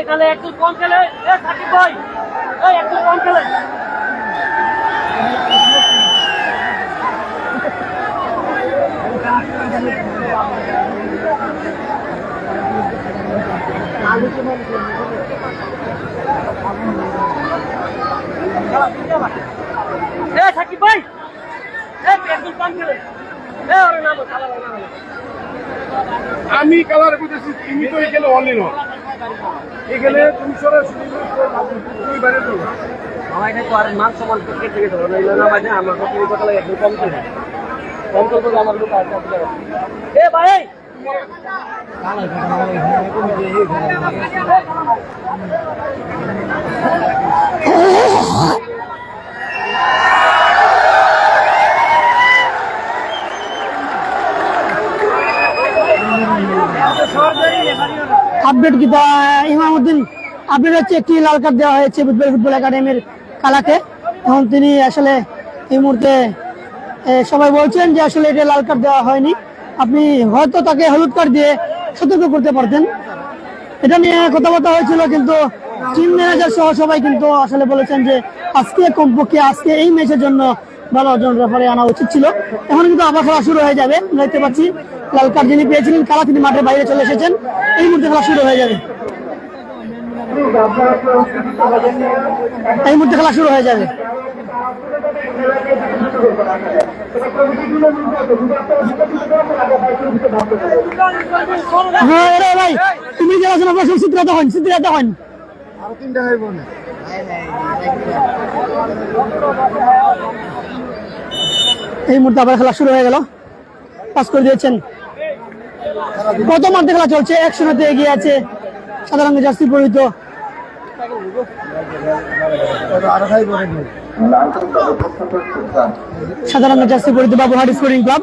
তাহলে একটু কম খেলে সাকিব ভাই একটু কম খেলে সাকিব ভাই একটু কম খেলে আমি কালার বুঝেছি তুমি তো এখানে অনলাইন এখানে তুমি সরাসরি তুমি বাইরে তো আমার এখানে তো আর মান সমান ক্রিকেট থেকে ধরো না এগুলো না আমার কত কথা লাগে একটু কম খেলে কম করতে আমার লোক আর ভাই আপডেট কি ইমামউদ্দিন আপডেট হচ্ছে একটি লাল কার্ড দেওয়া হয়েছে বুধবার ফুটবল একাডেমির কালাকে। এখন তিনি আসলে এই মুহূর্তে সবাই বলছেন যে আসলে এটা লাল কার্ড দেওয়া হয়নি, আপনি হয়তো তাকে হলুদ কার্ড দিয়ে সতর্ক করতে পারতেন। এটা নিয়ে কথাবার্তা হয়েছিল, কিন্তু টিম ম্যানেজার সহ সবাই কিন্তু আসলে বলেছেন যে আজকে কমপক্ষে আজকে এই ম্যাচের জন্য ভালো একজন রেফারি আনা উচিত ছিল। এখন কিন্তু আবার খেলা শুরু হয়ে যাবে, দেখতে পাচ্ছি লাল কার্ড যিনি পেয়েছিলেন কালা তিনি মাঠের বাইরে চলে এসেছেন। এই মুহূর্তে খেলা শুরু হয়ে যাবে, এই মুহূর্তে খেলা শুরু হয়ে যাবে। ভাই তুমি যে আছেন আপনার সব চিত্রাতে হন, চিত্রাতে হন। এই মুহূর্তে আবার খেলা শুরু হয়ে গেল, পাস করে দিয়েছেন। কত মাঠে খেলা চলছে, 1-0 এগিয়ে আছে সাদা রঙের জার্সি পরিহিত সাদা রঙের জার্সি পরিহিত বাবুহাট স্পোর্টিং ক্লাব।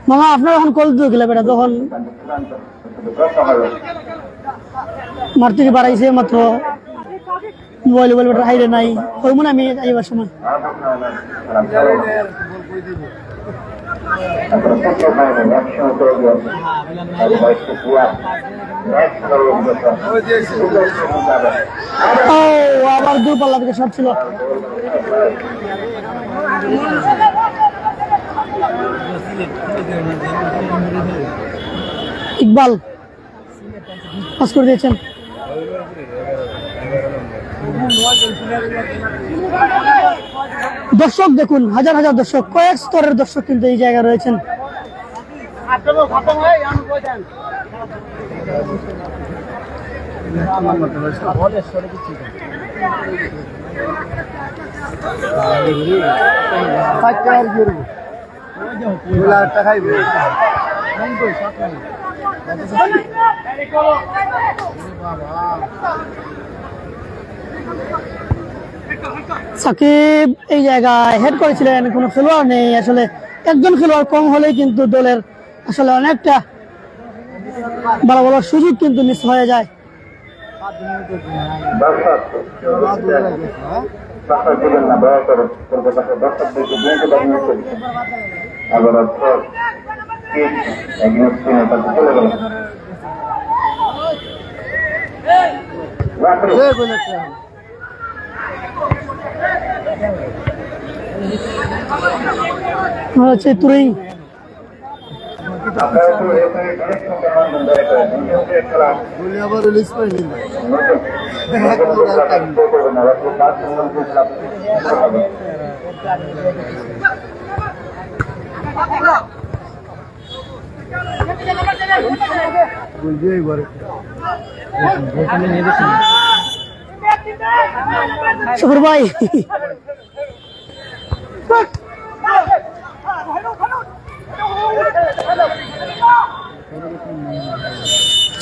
মামা আপনার এখন কল দিয়ে গেলে বেটা, তখন মার থেকে বাড়াইছে মাত্র মোবাইল বেটা হাইরে নাই ওই মনে আমি যাইবার সময় ও আবার দূরপাল্লা থেকে শট ছিল। ইকবাল পাস করে দিয়েছেন। দর্শক দেখুন, হাজার হাজার দর্শক, কয়েক স্তরের দর্শক কিন্তু এই জায়গায় রয়েছেন। সাকিব এই জায়গায় হেড করেছিলেন, কোনো খেলোয়াড় নেই আসলে, একজন খেলোয়াড় কম হলেই কিন্তু দলের আসলে অনেকটা ভালো ভালো সুযোগ কিন্তু মিস হয়ে যায়। হচ্ছে তুই আবার রিলিজ পাইনি শুকুর ভাই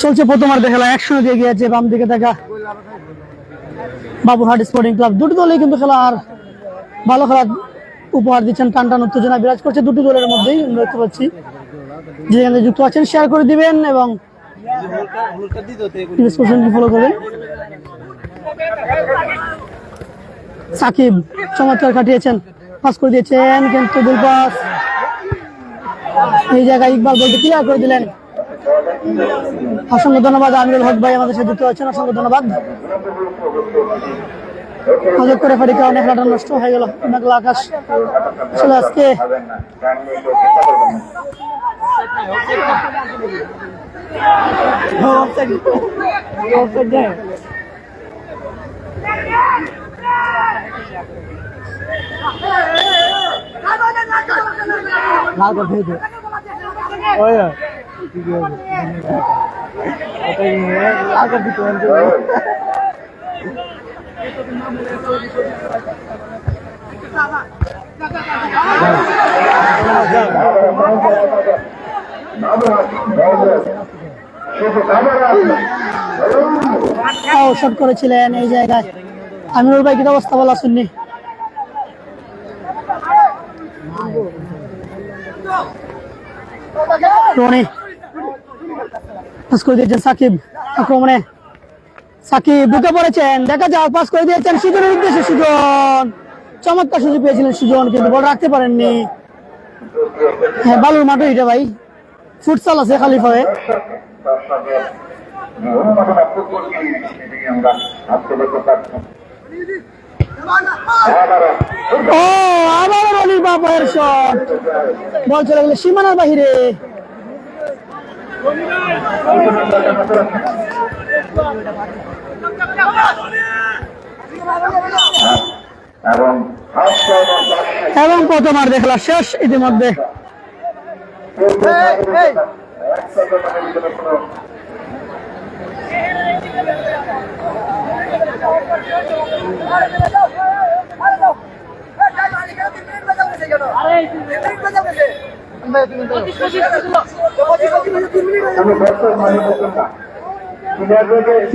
চলছে প্রথমার্ধ খেলা, 1-0 দিয়ে গিয়েছে বাম দিকে থাকা বাবুরহাট স্পোর্টিং ক্লাব। দুটি দলই কিন্তু খেলা আর ভালো খেলা উপহার দিচ্ছেন, টান উত্তেজনা বিরাজ করছে দুটি দলের মধ্যেই আমরা দেখতে পাচ্ছি। যেখানে যুক্ত আছেন শেয়ার করে দিবেন এবং ফলো করবেন। সাকিব চমৎকার কাটিয়েছেন, পাস করে দিয়েছেন কিন্তু ভুল পাস। এই জায়গায় ইকবাল বলতে ক্লিয়ার করে দিলেন। অসংখ্য ধন্যবাদ আমিরুল হক ভাই আমাদের সাথে যুক্ত আছেন, অসংখ্য ধন্যবাদ। অযোগ্য রেফারির কারণে খেলাটা নষ্ট হয়ে গেল। মেঘলা আকাশ আসলে আজকে শট করেছিলেন এই জায়গায় আমিরুল ভাই, কি অবস্থা বলা শুননি। রনি পাস করে দিয়েছেন সাকিব, আক্রমণে সাকিব ঢুকে পড়েছেন, দেখা যাও পাস করে দিয়েছেন সুজনের উদ্দেশ্যে। সুজন চমৎকার সুযোগ পেয়েছিলেন সুজন, কিন্তু বল রাখতে পারেননি। হ্যাঁ বালুর মাঠে এটা ভাই, ফুটসাল আছে খালি হয়ে। ও আবার রনির বাবার শট, বল চলে গেল সীমানার বাহিরে। এবং প্রথমার্ধ খেলা শেষ ইতিমধ্যে।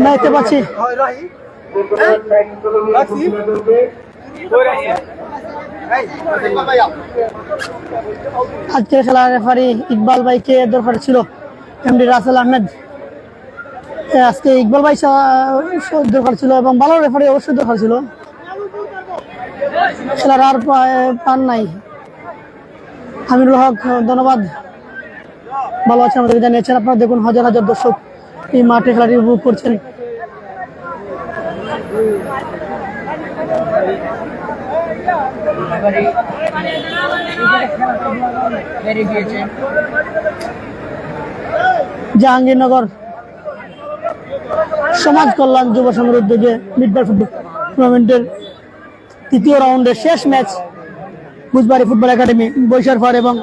দেখতে পাচ্ছি আজকের খেলার রেফারি ইকবাল ভাইকে দরকার ছিল, এমডি রাসেল আহমেদ। আজকে ইকবাল ভাই দরকার ছিল এবং ভালো রেফারি অবশ্যই দরকার ছিল, খেলার আর পান নাই। আমিরুল হক ধন্যবাদ, ভালো আছেন আমাদেরকে জানিয়েছেন। আপনারা দেখুন হাজার হাজার দর্শক এই মাঠে খেলাটি উপভোগ করছেন। জাহাঙ্গীরনগর সমাজ কল্যাণ যুব সংঘের উদ্যোগে মিডবার ফুটবল টুর্নামেন্টের তৃতীয় রাউন্ডের শেষ ম্যাচ বুঝবাড়ি ফুটবল একাডেমি বৈশারপাড় এবং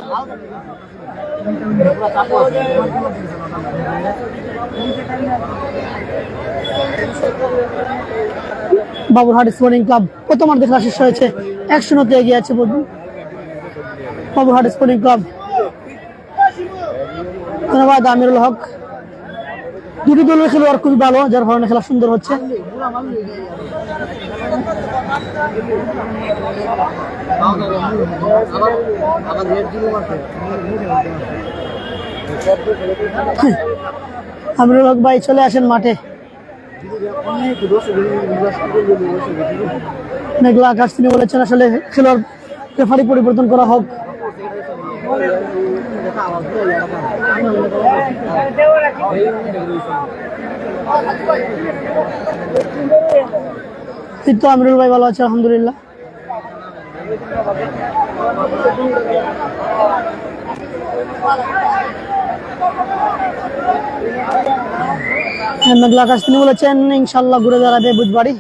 বাবুরহাট স্পোর্টিং ক্লাব প্রথমার্ধে খেলা শেষ হয়েছে, 1-0 এগিয়ে আছে বাবুরহাট স্পোর্টিং ক্লাব। ধন্যবাদ আমিরুল হক। দুটি দলের খেলোয়াড় খুবই ভালো, যার কারণে খেলা সুন্দর হচ্ছে। আমিরুল হক ভাই চলে আসেন মাঠে। মেঘলা আকাশ, তিনি বলেছেন আসলে খেলোয়াড় রেফারি পরিবর্তন করা হোক। এই তো আমিরুল ভাই ভালো আছে আলহামদুলিল্লাহ। মেঘলা আকাশ, তিনি বলেছেন ইনশাল্লাহ ঘুরে দাঁড়াবে বুধবারই।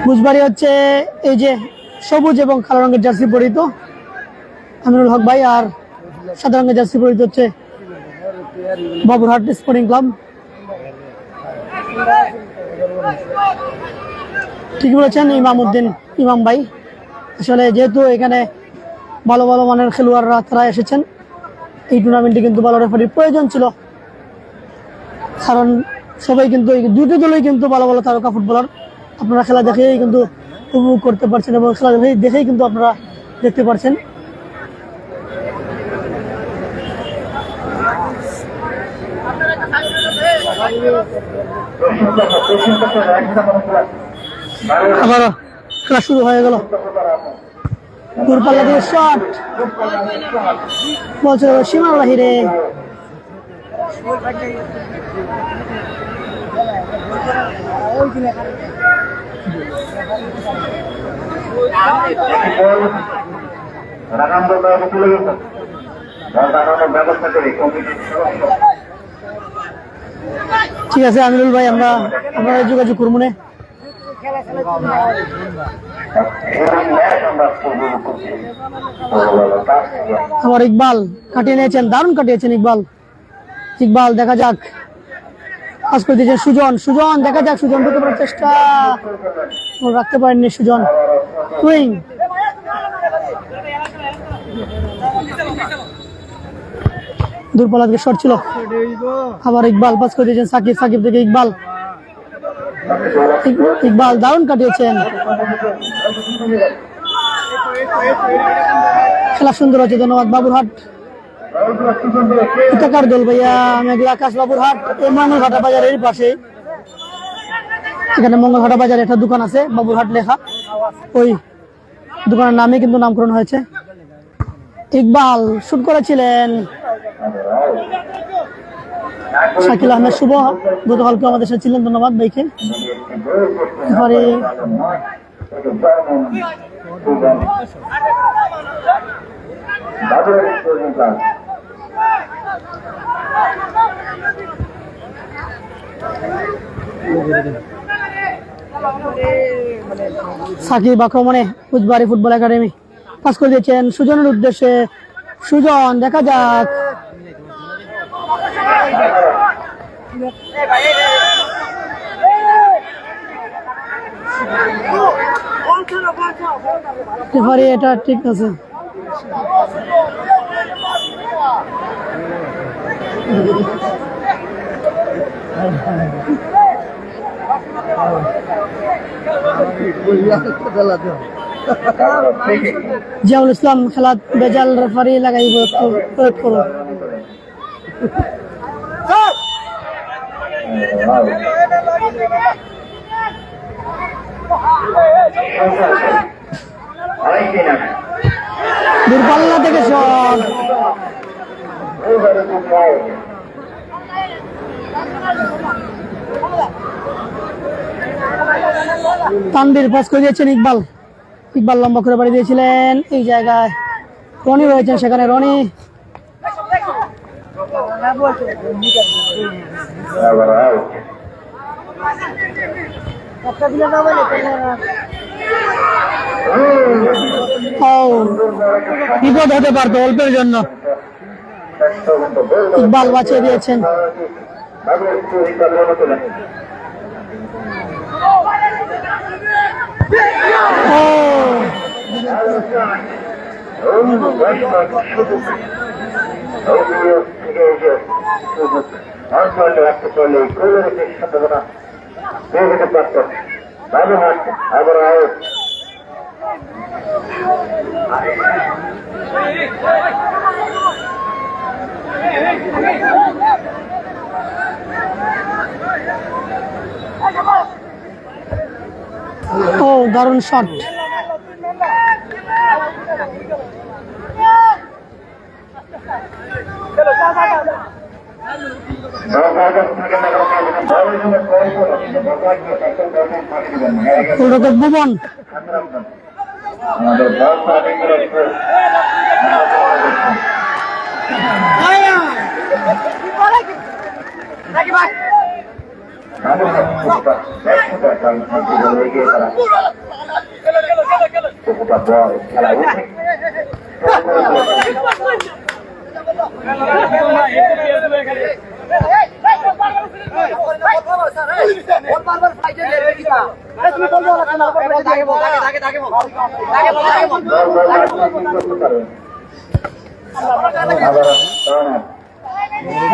বুঝবাড়ি হচ্ছে এই যে সবুজ এবং কালো রঙের জার্সি পরিহিত আমিরুল হক ভাই, আর সাদা রঙের জার্সি পরিহিত হচ্ছে বাবুরহাট স্পোর্টিং ক্লাব। ঠিক বলেছেন ইমাম ভাই, আসলে যেহেতু এখানে ভালো ভালো মানের খেলোয়াড়রা তারা এসেছেন, এই টুর্নামেন্টে কিন্তু ভালো রেফারির প্রয়োজন ছিল, কারণ সবাই কিন্তু এই দুটি দলই কিন্তু ভালো ভালো তারকা ফুটবলার। আপনারা খেলা দেখেই কিন্তু উপভোগ করতে পারছেন এবং খেলা দেখেই কিন্তু আপনারা দেখতে পারছেন। আবারও খেলা শুরু হয়ে গেল। দূরপাল্লা দিয়ে শট, বলছে সীমার বাহিরে। ঠিক আছে আমিরুল ভাই, আমরা যোগাযোগ করবো না। আমার ইকবাল কাটিয়ে নিয়েছেন, দারুণ কাটিয়েছেন ইকবাল। দেখা যাক, পাস করে দিয়েছেন সুজন, দেখা যাক সুজন ঢুকে পড়ার চেষ্টা, রাখতে পারেননি সুজন। টুইং, দূরপাল্লা থেকে শট ছিল, আবার ইকবাল পাস করে দিয়েছেন সাকিব থেকে ইকবাল দারুণ কাটিয়েছেন। খেলা সুন্দর হচ্ছে, ধন্যবাদ। বাবুরহাট কোথাকার দল ভাইয়া? মেঘলা আকাশ বাবুরহাট, এই মঙ্গলঘাটা বাজারের পাশে। এখানে মঙ্গলঘাটা বাজারে একটা দোকান আছে বাবুরহাট লেখা, ওই দোকানের নামে কিন্তু নামকরণ হয়েছে। ইকবাল শুট করেছিলেন, শাকিল আহমেদ শুভ গতকালকে আমাদের সাথে ছিলেন, ধন্যবাদ ভাইকে। এবারে সাকিব আক্রমণে বুধবারী ফুটবল একাডেমি পাস করে দিয়েছেন সুজনের উদ্দেশ্যে। সুজন, দেখা যাক, এটা ঠিক আছে। জিয়াউল ইসলাম, খেলা বেজাল রেফারি লাগাই প্রয়োগ করো। দূরপাল্লা থেকে শট, তানভীর পাস করে দিয়েছেন ইকবাল লম্বা করে বাড়ি দিয়েছিলেন, এই জায়গায় রনি রয়েছেন, সেখানে রনি আবার আউট। ও বিপদ হতে পারতো অল্পের জন্য, ইকবাল বাঁচিয়ে দিয়েছেন। রাখতে পারলে সম্ভাবনা হয়ে যেতে পারত। বাবুহাট আবার আউট। ও দারুণ শট। ভুবন আমাদের খেলা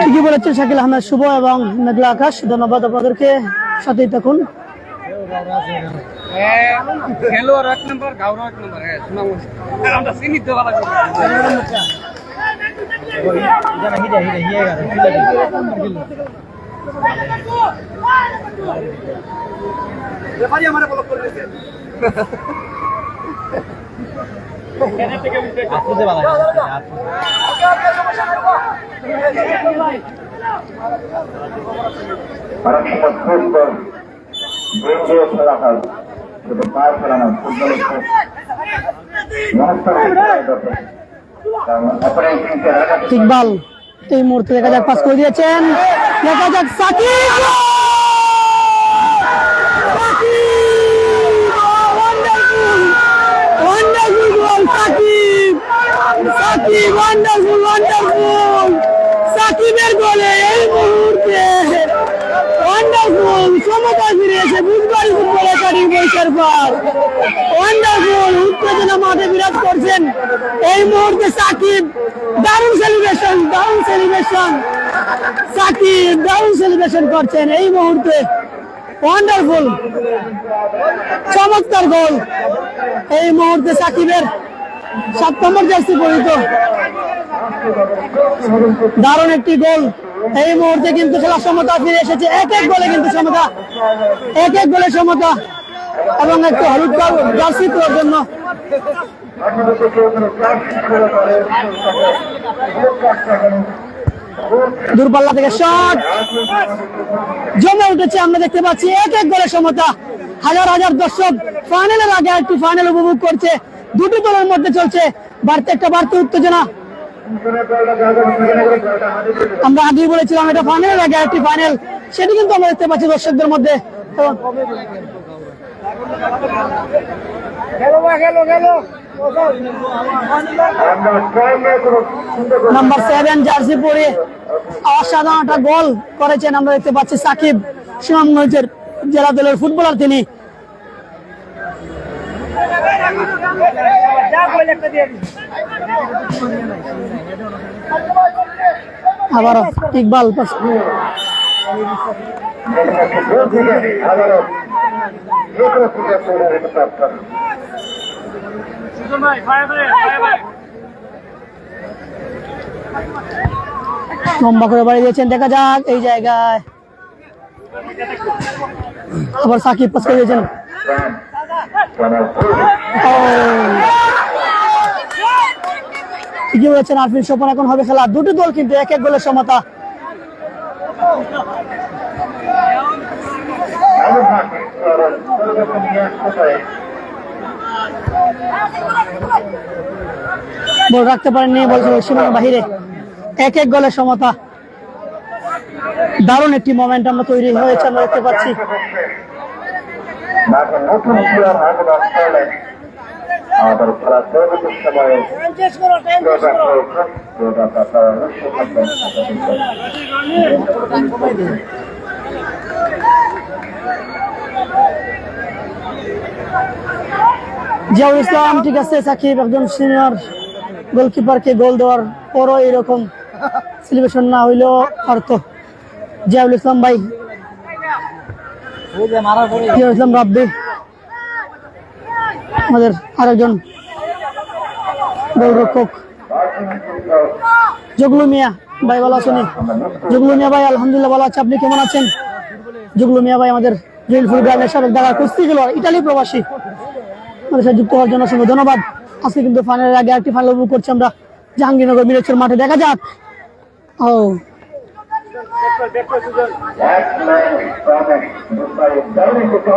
ঠিকই বলেছেন শাকিল আহমেদ শুভ এবং মেঘলা আকাশ। ধন্যবাদ আপনাদেরকে, সাথেই থাকুন। খেলোয়াড় 1 নম্বর, গাওরা 1 নম্বর। হ্যাঁ, আমরা চিনিতে ভালো করি। রেফারি আমারে ব্লক করে দিয়েছে। এখানে থেকে উঠে আসতে ভালো লাগে। অনেক সময় ফুটবল ব্রেন দিয়ে খেলা হয়, শুধু পা খেলা নয়, ফুটবলের ইকবাল এই মুহূর্তে দেখা যাক পাস করে দিয়েছেন, দেখা যাক সাকিব সাকিবের গোলে এই মুহূর্তে ওয়ান্ডারফুল সমতা ফিরে এসে বুধবার ফুটবল একাডেমি বৈশার পর ওয়ান্ডারফুল উত্তেজনা মাঠে বিরাজ করছেন এই মুহূর্তে সাকিব। দারুণ সেলিব্রেশন, দারুণ সেলিব্রেশন, সাকিব দারুণ সেলিব্রেশন করছেন এই মুহূর্তে। ওয়ান্ডারফুল চমৎকার গোল এই মুহূর্তে সাকিবের 7 নম্বর জার্সি পরিহিত। দারুণ একটি গোল এই মুহূর্তে, কিন্তু খেলার সমতা ফিরে এসেছে। এক এক গোলে কিন্তু সমতা, এক এক গোলে সমতা এবং একটু হলুদ জার্সি তোলার জন্য দূরপাল্লা থেকে শট জমে উঠেছে। আমরা দেখতে পাচ্ছি এক এক গোলে সমতা। হাজার হাজার দর্শক ফাইনালের আগে একটি ফাইনাল উপভোগ করছে। দুটি দলের মধ্যে চলছে একটা বাড়তি উত্তেজনা। আমরা আগেই বলেছিলাম এটা ফাইনালের আগে একটি ফাইনাল, সেটি কিন্তু আমরা দেখতে পাচ্ছি দর্শকদের মধ্যে। নাম্বার 7 জার্সি পরে অসাধারণ একটা গোল করেছেন আমরা দেখতে পাচ্ছি সাকিব, সুনামগঞ্জের জেলা দলের ফুটবলার তিনি। আবার ইকবাল লম্বা করে বাড়ি দিয়েছেন, দেখা যাক এই জায়গায় আবার সাকিব পাস করে দিয়েছেন। ঠিকই বলেছেন আরফিন স্বপন, এখন হবে খেলা। দুটি দল কিন্তু এক এক গোলের সমতা। বল রাখতে পারেননি, বলছে সীমানার বাহিরে। এক এক গোলের সমতা দারুণ একটি মোমেন্ট আমরা তৈরি হয়েছে আমরা দেখতে পাচ্ছি। নতুন প্লেয়ার হামদ আসলেন আমাদের খেলা পরবর্তী সময়ে জিয়াউল ইসলাম ঠিক আছে, সাকিব একজন সিনিয়র গোলকিপারকে গোল দেওয়ার পরও এরকম সেলিব্রেশন না হইলেও পারতো। জিয়াউল ইসলাম ভাই, জিয়াউল ইসলাম রাব্বি আমাদের আরেকজন গোলরক্ষক। জগলু মিয়া ভাই ভালো আছেন? জগলু মিয়া ভাই আলহামদুলিল্লাহ ভালো আছে, আপনি কেমন আছেন? জগলু মিয়া ভাই আমাদের জয়ফুল গ্রামের সাবেক ঢাকা কুস্তি খেলোয়াড়, ইটালি প্রবাসী, আমাদের সাথে যুক্ত হওয়ার জন্য অসংখ্য ধন্যবাদ। আজকে কিন্তু ফাইনালের আগে একটি ফাইনাল উপভোগ করছি আমরা জাহাঙ্গীরনগর মিরচর মাঠে, দেখা যাক। ও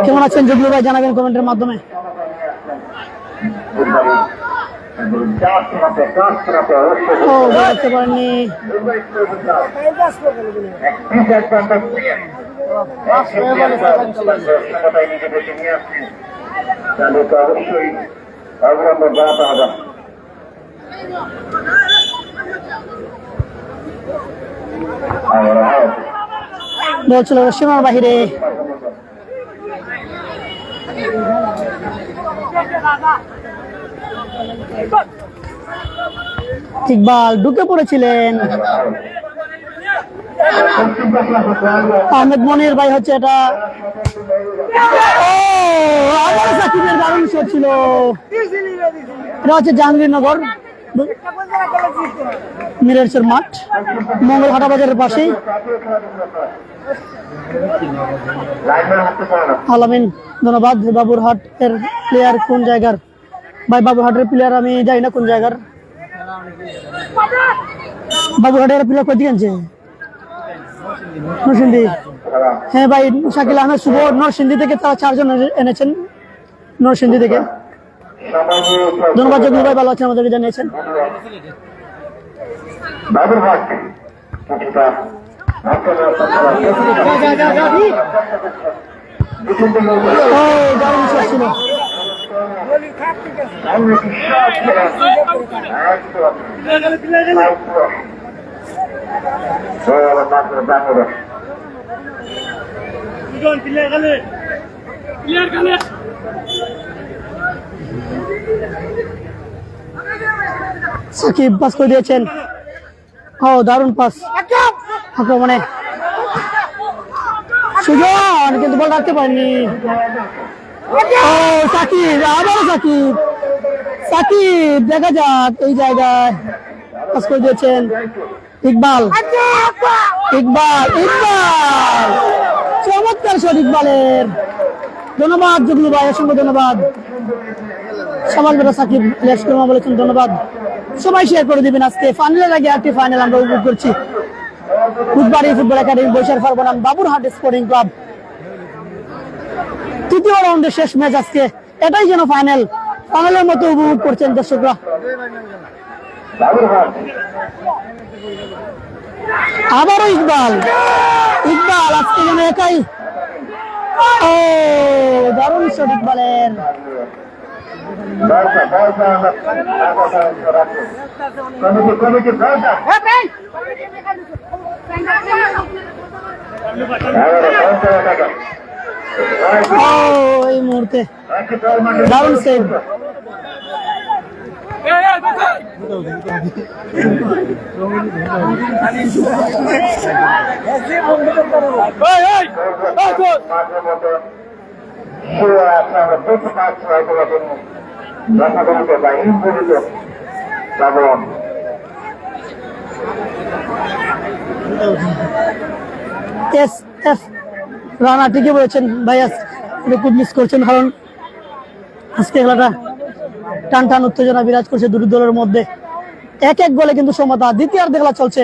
কেমন আছেন জগলু ভাই, জানাবেন কমেন্টের মাধ্যমে। ও বুঝতে পারেননি, অবশ্যই অবিলম্বে জানাতে হবে। বলছিল সীমার বাহিরে। ইকবাল ঢুকে পড়েছিলেন, আহমেদ মনির ভাই হচ্ছে এটা। ও আবার সাকিবের দারুণ শট ছিল। এটা হচ্ছে জাহাঙ্গীরনগর মিরচর মাঠ, মঙ্গলহাটা বাজারের পাশেই। আলামিন ধন্যবাদ। বাবুরহাট এর প্লেয়ার কোন জায়গার? ভাই বাবুরহাটের প্লেয়ার আমি জানি না কোন জায়গার। বাবুরহাটের প্লেয়ার কোথেকে আনছে? নরসিংদী। হ্যাঁ ভাই, শাকিল আহমেদ শুভ নরসিংদী থেকে, তারা 4 জন এনেছেন নরসিংদী থেকে। ধন্যবাদ জগলু ভাই, ভালো আছেন, আমাদেরকে জানিয়েছেন। ও দারুণ শট ছিল। সাকিব পাস করে দিয়েছেন। ও দারুণ পাস আক্রমণে সুজন, কিন্তু বল রাখতে পারেনি। ও সাকিব, আবারও সাকিব, সাকিব দেখা যাক এই জায়গায় পাস করে দিয়েছেন। ইকবাল, ইকবাল, ইকবাল, চমৎকার শট ইকবালের। ধন্যবাদ জগলু ভাই, অসংখ্য ধন্যবাদ। সমাজ বেটা সাকিব বলেছেন ধন্যবাদ। সবাই শেয়ার করে দিবেন। আজকে ফাইনালের আগে একটি ফাইনাল আমরা উপভোগ করছি। বুধবাড়ি ফুটবল একাডেমি বৈশাখ ফারবানাম বাবুরহাট স্পোর্টিং ক্লাব, তৃতীয় রাউন্ডের শেষ ম্যাচ আজকে। এটাই যেন ফাইনাল, ফাইনালের মতো উপভোগ করছেন দর্শকরা। আবারও ইকবাল, ইকবাল আজকে যেন একাই। ও দারুণ শট ইকবালের। এই মুহূর্তে দারুণ সেভ। রানা ঠিকই বলেছেন ভাই, খুব মিস করছেন, কারণ আজকে খেলাটা টান টান উত্তেজনা বিরাজ করছে দুটি দলের মধ্যে। এক এক গোলে কিন্তু সমতা। দ্বিতীয়ার্ধ খেলা চলছে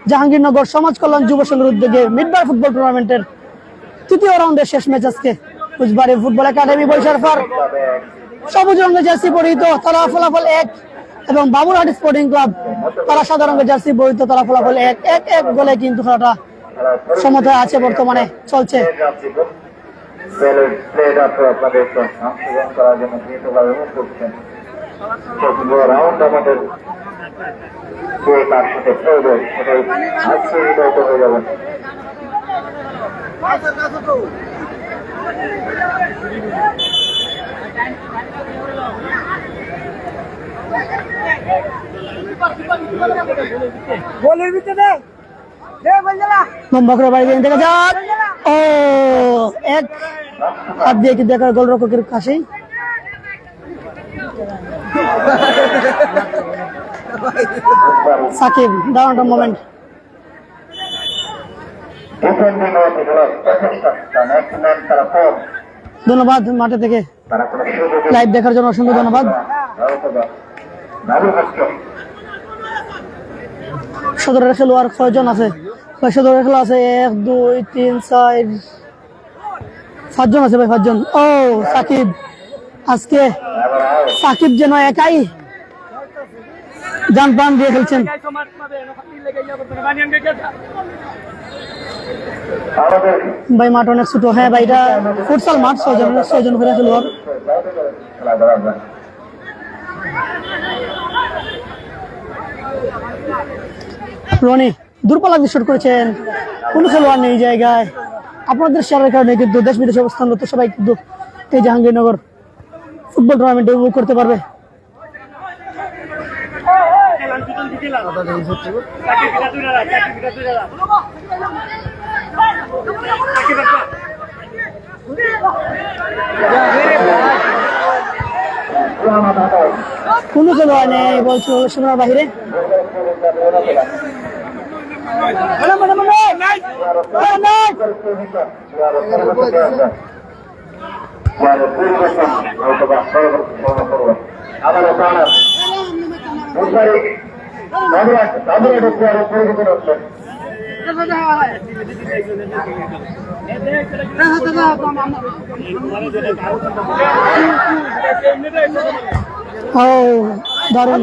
জাহাঙ্গীরনগর সমাজ কল্যাণ যুব সংঘের উদ্যোগে মিডবার ফুটবল টুর্নামেন্টের তৃতীয় রাউন্ডের শেষ ম্যাচ আজকে। বুধবাড়ি ফুটবল একাডেমি বৈশাখ ফার সবুজ রঙের জার্সি পরিহিত, তারা ফলাফল 1, এবং বাবুরহাট স্পোর্টিং ক্লাব তারা সাদা রঙের জার্সি পরিহিত, তারা ফলাফল 1। এক এক গোলে কিন্তু খেলাটা সমতায় আছে বর্তমানে চলছে। রাউন্ড আমাদের কে কার সাথে খেলবে সেটাই আজকে নির্ধারিত হয়ে যাবে। লম্বা করে বাড়ি দিয়ে দেখা যাক, ও এক হাত দিয়ে কি দেখার গোলরক্ষকের কাছেই। সাকিব দারুণ মোমেন্ট। ধন্যবাদ মাঠে থেকে লাইভ দেখার জন্য অসংখ্য ধন্যবাদ। সদরের খেলোয়াড় কয়জন আছে? সদরের খেলা আছে 1 2 3 4 5জন আছে ভাই, 5জন। ও সাকিব, আজকে সাকিব যেন একাই জান প্রাণ দিয়ে খেলছেন। ভাই মাঠ অনেক ছোট। হ্যাঁ ভাই, এটা ফুটসাল মাঠ, 6জন করে খেলোয়াড়। রনি দূরপাল্লা শট করেছেন, কোন খেলোয়াড় নেই জায়গায়। আপনাদের শেয়ারের কারণে কিন্তু দেশ বিদেশে অবস্থানরত সবাই কিন্তু এই জাহাঙ্গীরনগর ফুটবল টুর্নামেন্টে উপভোগ করতে পারবে। কোন খেলোয়াড় নেই বলছো সীমানার বাহিরে। ও দারুণ।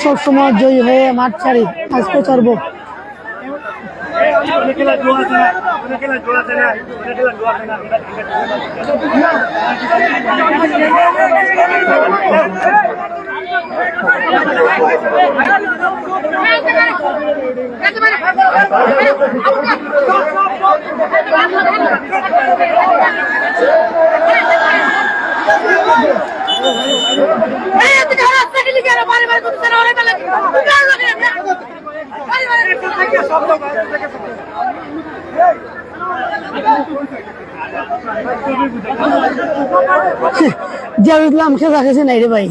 সবসময় জয়ী হয়ে মাঠ ছাড়ি, আজকে ছাড়বো। জাভিদলাম খেলা খেয়েছে নাই রে ভাই,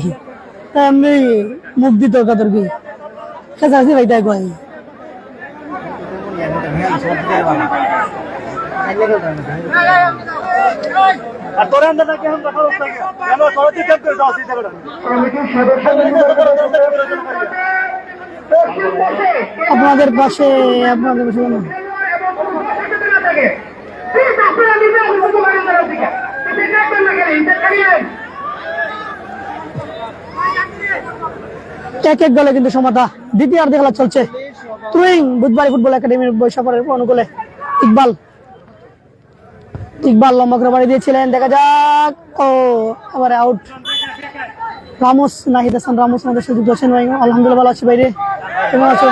আমি মুখ দিত কাতর কি খেলা আছে ভাই, তাই কয় আপনাদের পাশে এক এক গোলে কিন্তু সমতা। দ্বিতীয়ার্ধে খেলা চলছে। তুইং বুধবাড়ি ফুটবল একাডেমির বৈশাখের অনুকূলে ইকবাল লম্বা করে বাড়ি দিয়েছিলেন, দেখা যাক। ও এবারে out. Ramos, Nahid Hasan Ramos আমাদের সাথে যুক্ত আছেন। ভাই আলহামদুলিল্লাহ ভালো আছি। বাইরে কেমন আছো?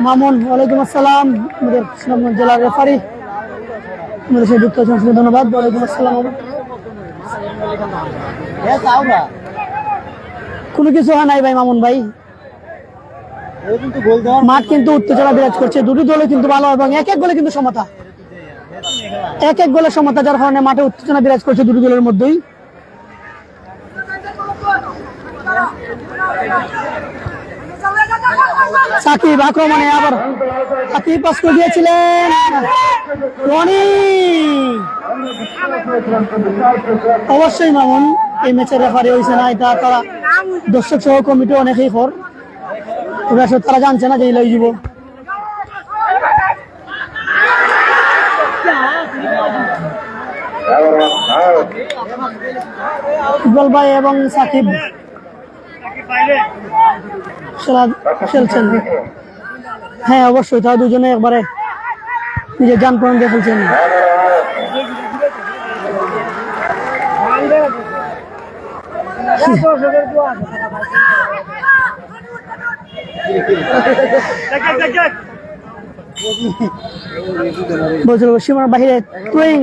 মামুন ওয়ালাইকুম আসসালাম, আমাদের সুনামগঞ্জ জেলার রেফারি আমাদের সাথে যুক্ত আছেন, ধন্যবাদ। ওয়ালাইকুম আসসালাম। কোনো কিছু হয় নাই ভাই মামুন ভাই, মাঠ কিন্তু উত্তেজনা বিরাজ করছে। দুটি দলে কিন্তু ভালো এবং এক এক গোলে কিন্তু সমতা, এক এক গোলে সমতা, যার কারণে মাঠে উত্তেজনা বিরাজ করছে দুটি দলের মধ্যেই। সাকিব আক্রমণে আবার সাকিব পাস করে দিয়েছিলেন রনি। অবশ্যই মামুন এই ম্যাচের রেফারি হয়েছে না, এটা তারা দর্শক সহ কমিটি অনেকেই খর, তবে আসলে তারা জানছে না যে এই লই যাব। ইকবাল ভাই এবং সাকিব খেলা খেলছেন। হ্যাঁ অবশ্যই তারা দুজনে একবারে নিজের যান প্রাণ দিয়ে খেলছেন। বলছিল সীমার বাহিরে টুইং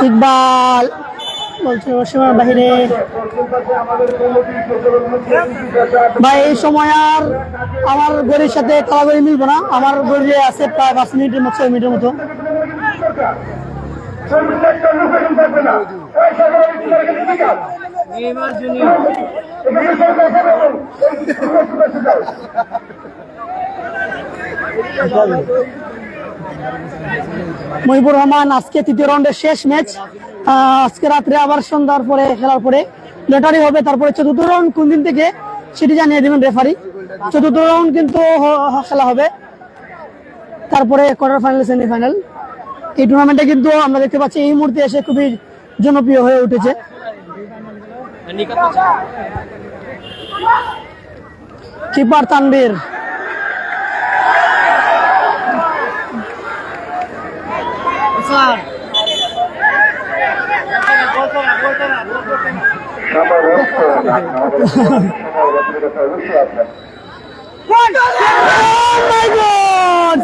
ইকবাল বলছিল সীমার বাহিরে। ভাই এই সময় আর আমার গড়ির সাথে তাড়াতাড়ি মিলবো না, আমার গড়ি আছে প্রায় 5 মিনিটের মতো 6 মিনিটের মতো। মহিবুর রহমান আজকে তৃতীয় রাউন্ডের শেষ ম্যাচ, আজকে রাত্রে আবার সন্ধ্যার পরে খেলার পরে লটারি হবে, তারপরে চতুর্থ রাউন্ড কোন দিন থেকে সেটি জানিয়ে দেবেন রেফারি। চতুর্থ রাউন্ড কিন্তু খেলা হবে, তারপরে কোয়ার্টার ফাইনাল সেমিফাইনাল। এই টুর্নামেন্টে কিন্তু আমরা দেখতে পাচ্ছি এই মুহূর্তে এসে খুবই জনপ্রিয় হয়ে উঠেছে। কিপার তানভীর,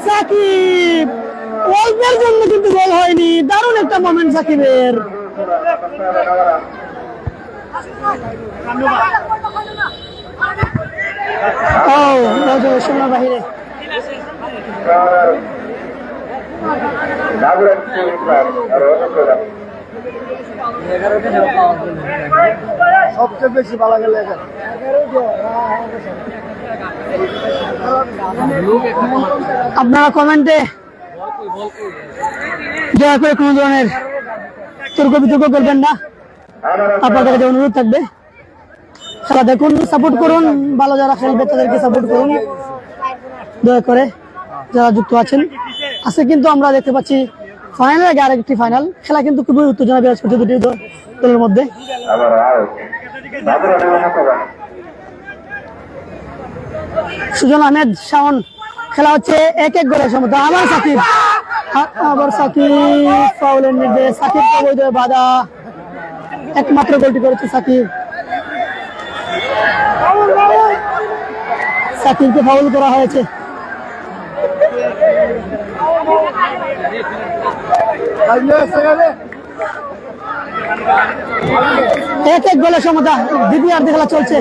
সাকিব অল্পের জন্য কিন্তু গোল হয়নি, দারুণ একটা মোমেন্ট সাকিবের। সীমার বাহিরে সবচেয়ে বেশি ভালো গেলে আপনারা কমেন্টে দয়া করে কোনো ধরনের তর্ক বিতর্ক করবেন না, আপনাদের কাছে অনুরোধ থাকবে খেলা দেখুন, সাপোর্ট করুন, ভালো যারা খেলবে তাদেরকে সাপোর্ট করুন দয়া করে যারা যুক্ত আছেন। আজকে কিন্তু আমরা দেখতে পাচ্ছি ফাইনালের আগে আরেকটি ফাইনাল খেলা, কিন্তু খুবই উত্তেজনা বিরাজ করছে দুটি দলের মধ্যে। সুজন আহমেদ শাওন, খেলা হচ্ছে 1-1 গোলের সমতা। আবার সাকিব, আবার সাকিব ফাউলের নির্দেশ, সাকিব বৈধ বাধা, একমাত্র গোলটি করেছে সাকিব। সাকিবকে ফাউল করা হয়েছে। এক গোলের সমতা, দ্বিতীয়ার্ধে খেলা চলছে।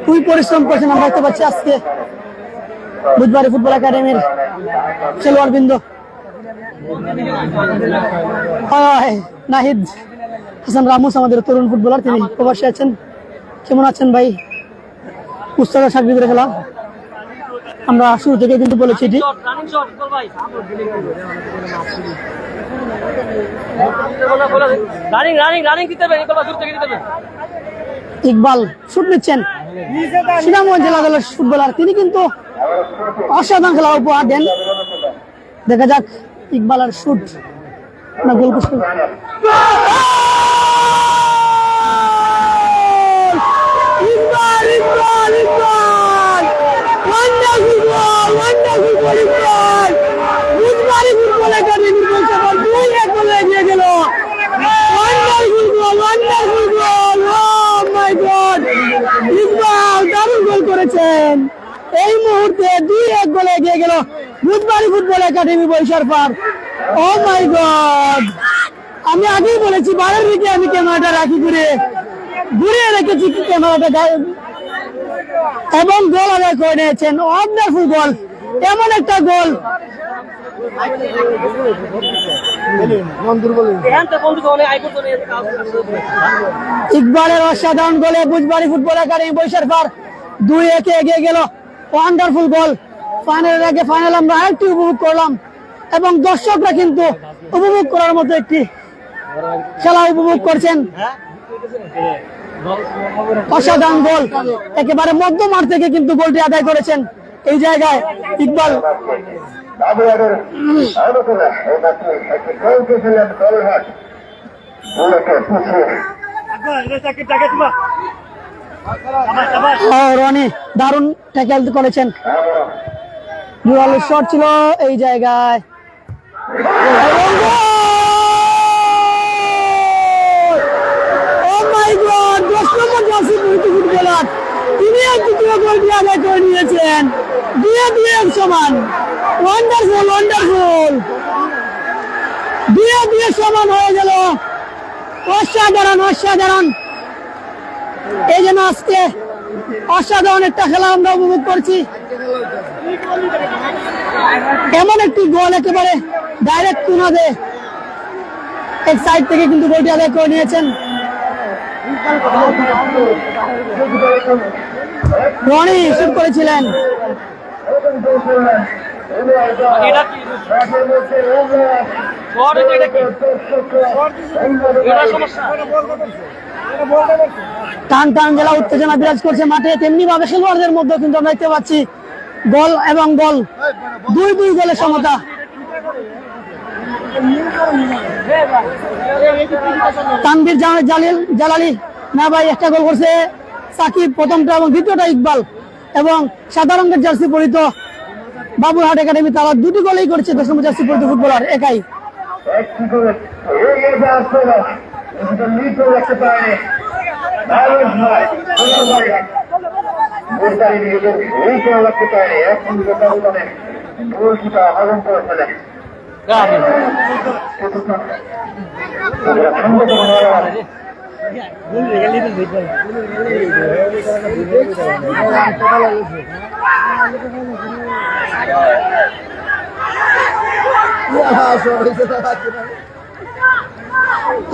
খুবই পরিশ্রম করছেন আমরা দেখতে পাচ্ছি আজকে বুধবাড়ি ফুটবল একাডেমির খেলোয়াড় বৃন্দ। নাহিদ হাসান রামুস আমাদের তরুণ ফুটবলার, তিনি প্রবাসী আছেন। কেমন আছেন ভাই? উস্তাদের সাকবিদের খেলা আমরা শুরু থেকে কিন্তু বলেছি এটি। ইকবাল শুট নিচ্ছেন, শ্রীরামগঞ্জ জেলা দলের ফুটবলার, তিনি কিন্তু অসাধারণ খেলা উপহার দেন। দেখা যাক ইকবালের শুট না গোল পোস্ট। এই মুহূর্তে 2-1 গোলে এগিয়ে গেল বুধবাড়ি ফুটবল একাডেমি বৈশার পার। ও মাই গড, আমি আগেই বলেছি বারের দিকে আমি ক্যামেরাটা রাখি ঘুরিয়ে রেখেছি ক্যামেরাটা এবং গোল আদায় করে নিয়েছেন। ওয়ান্ডারফুল গোল, এমন একটা গোল ইকবালের অসাধারণ গোলে বুঝবাড়ি ফুটবল একাডেমি বৈশারফার 2-1 এগিয়ে গেল। ওয়ান্ডারফুল গোল। ফাইনালের আগে ফাইনাল আমরা আরেকটু উপভোগ করলাম এবং দর্শকরা কিন্তু উপভোগ করার মতো একটি খেলা উপভোগ করছেন। অসাধারণ গোল, একেবারে মধ্য মাঠ থেকে কিন্তু গোলটি আদায় করেছেন এই জায়গায় ইকবাল। বাবুয়ারের আলোচনা এই মাত্র একটি গোল করেছিলেন দলহাট গোলকে পিছিয়ে রনি দারুণ ট্যাকেল করেছেন। জোরালো শট ছিল এই জায়গায়। ফুটবলার তিনি দ্বিতীয় গোলটি আদায় করে নিয়েছেন। 2-2 সমান। ওয়ান্ডারফুল ওয়ান্ডারফুল, 2-2 সমান হয়ে গেল। অসাধারণ অসাধারণ, এই জন্য আজকে অসাধারণ একটা খেলা আমরা উপভোগ করছি। এমন একটি গোল একেবারে ডাইরেক্ট কোনাতে এক সাইড থেকে কিন্তু গোলটি আদায় করে নিয়েছেন। রনি শুট করেছিলেন। টান টান জেলা উত্তেজনা বিরাজ করছে মাঠে, তেমনি ভাবে খেলোয়াড়দের মধ্যে কিন্তু আমরা দেখতে পাচ্ছি গোল এবং গোল, 2-2 গোলের সমতা। তানভীর জালালি না ভাই একটা গোল করছে সাকিব, প্রথমটা এবং দ্বিতীয়টা ইকবাল, এবং সাদা রঙের জার্সি পরিত বাবুরহাট একাডেমি তারা 2টি গোলই করেছে। 10 নম্বর জার্সি পরিত ফুটবলার একাই।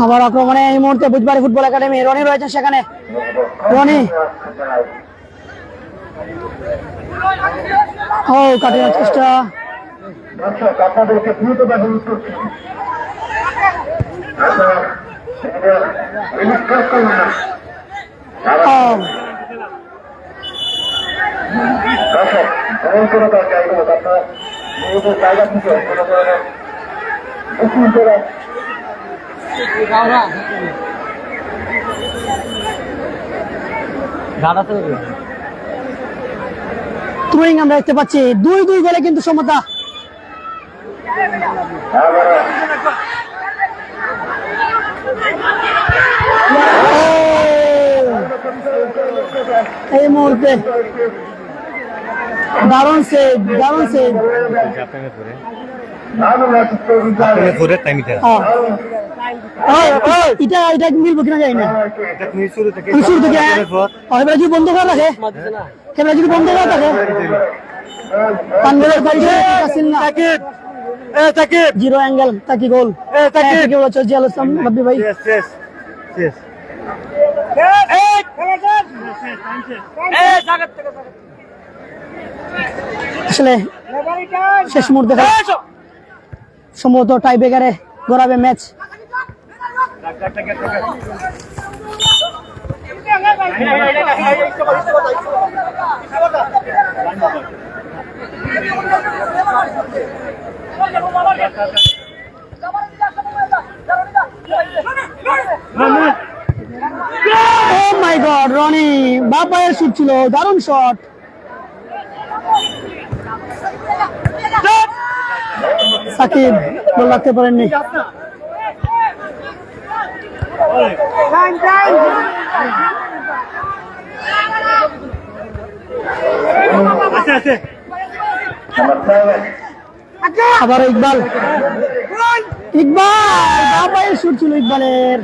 আবার আক্রমণে এই মুহূর্তে বুঝবাড়ি ফুটবল একাডেমি, রনি রয়েছেন সেখানে। রনি ও কাটানোর চেষ্টা। দর্শক আপনাদেরকে দ্রুত ব্যবহার করছি, দর্শক এমন কোনো জায়গা আপনারা নিজেদের জায়গা থেকে কোনো ধরনের বুকিং করে থ্রোয়িং আমরা দেখতে পাচ্ছি। 2-2 গোলে কিন্তু সমতা। এই মুহূর্তে দারুণ সেভ, দারুণ সেভ। এটা মিলবো কিনা জানি না। শুরু থেকে ক্যামেরা যদি বন্ধ করা থাকে, ক্যামেরা যদি বন্ধ করা থাকে জিরো অ্যাঙ্গেল তাকি গোল চলছে আলোচনা রব্বি ভাই। আসলে শেষ মুহূর্তে সম্ভবত টাই ব্রেকারে গড়াবে match. Oh my God, Rony বাপায়ের শুট ছিল, দারুণ শট। সাকিব গোল রাখতে পারেননি। আবার ইকবাল ইকবাল বাবাইয়ের শুট ছিল ইকবালের।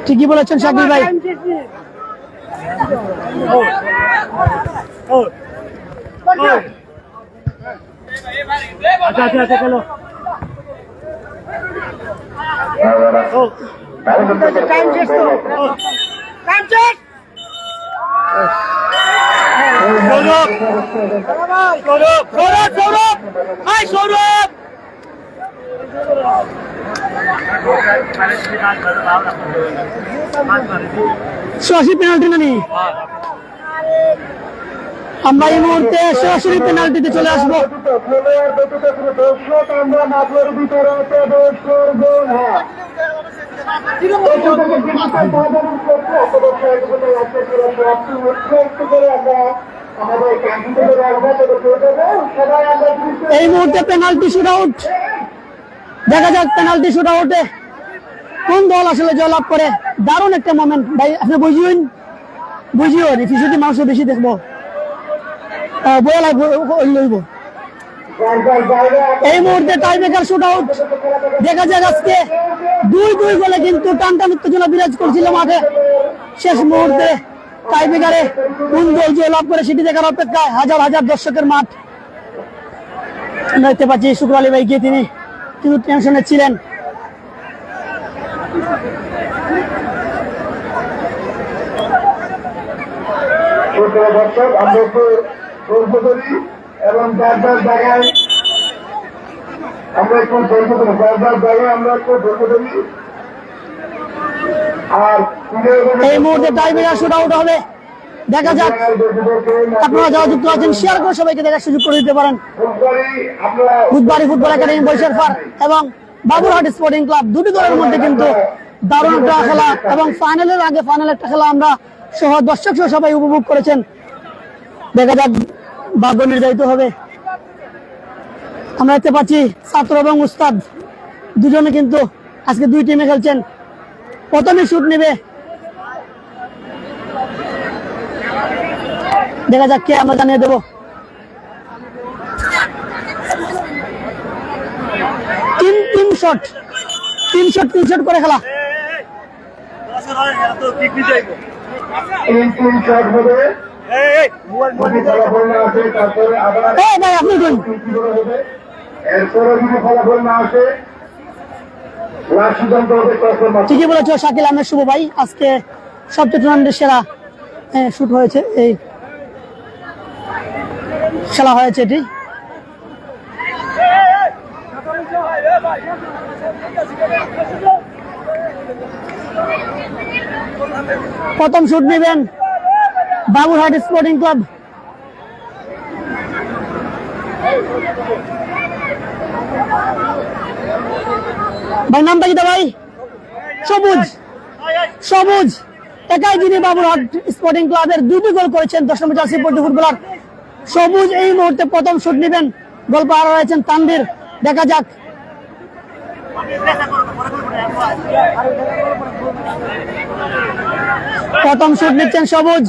ঠিকই বলেছেন শাকিল ভাই। আচ্ছা আচ্ছা আচ্ছা চলো সরাসরি পেনাল্টি না নি, আমরা এই মুহূর্তে সরাসরি পেনাল্টিতে চলে আসবো। আমরা মাঠের ভিতরে প্রবেশ করবো না। এই মুহূর্তে পেনাল্টি শুট আউট, দেখা যাক পেনাল্টি শুট আউটে কোন দল আসলে জয়লাভ করে। দারুণ একটা মোমেন্ট ভাই, আপনি বুঝিও রিফিউজি মানুষের বেশি দেখবো লইব। এই মুহূর্তে টাই ব্রেকার শুট আউট, দেখা যাক আজকে 2-2 গোলে কিন্তু টানটান উত্তেজনা বিরাজ করছিল মাঠে। শেষ মুহূর্তে টাই ব্রেকারে কোন দল জয়লাভ করে সেটি দেখার অপেক্ষায় হাজার হাজার দর্শকের মাঠ। দেখতে পাচ্ছি শুক্র আলী ভাইকে, তিনি কিন্তু টেনশনে ছিলেন। দর্শক আমরা একটু গল্প করি এবং যার যার জায়গায় আমরা একটু গল্প করি, যার যার জায়গায় আমরা একটু গল্প করি। আর এই মুহূর্তে টাই ব্রেকার শুট আউট হবে, দেখা যাক। আপনারা যারা যুক্ত আছেন শেয়ার করে সবাইকে দেখার সুযোগ করে দিতে পারেন। বুধবাড়ি ফুটবল একাডেমি বৈশার ফার এবং বাবুরহাট স্পোর্টিং ক্লাব, দুটি দলের মধ্যে কিন্তু দারুণ একটা খেলা এবং ফাইনালের আগে ফাইনাল একটা খেলা আমরা সহ দর্শক সহ সবাই উপভোগ করেছেন। দেখা যাক ভাগ্য নির্ধারিত হবে। আমরা দেখতে পাচ্ছি ছাত্র এবং উস্তাদ দুজনে কিন্তু আজকে দুই টিমে খেলছেন। প্রথমে শুট নেবে, দেখা যাক কে, আমরা জানিয়ে দেবো। তিন শট করে খেলা। ভাই আপনি এরপরে যদি ফলাফল না আসে সিদ্ধান্ত হবে। ঠিকই বলেছ শাকিল আহমেদ শুভ ভাই, আজকে সবচেয়ে টুর্নামেন্টের সেরা শুট হয়েছে, এই খেলা হয়েছে এটি। প্রথম শুট নেবেন বাবুরহাট স্পোর্টিং ক্লাব। ভাই নামটা কি ভাই? সবুজ একাই যিনি বাবুরহাট স্পোর্টিং ক্লাবের 2টি গোল করেছেন 10 নম্বর জার্সি পড়তে ফুটবলার সবুজ। এই মুহূর্তে প্রথম শুট নেবেন, গোল পাহারা রয়েছেন তানভীর। দেখা যাক প্রথম শুট নিচ্ছেন সবুজ,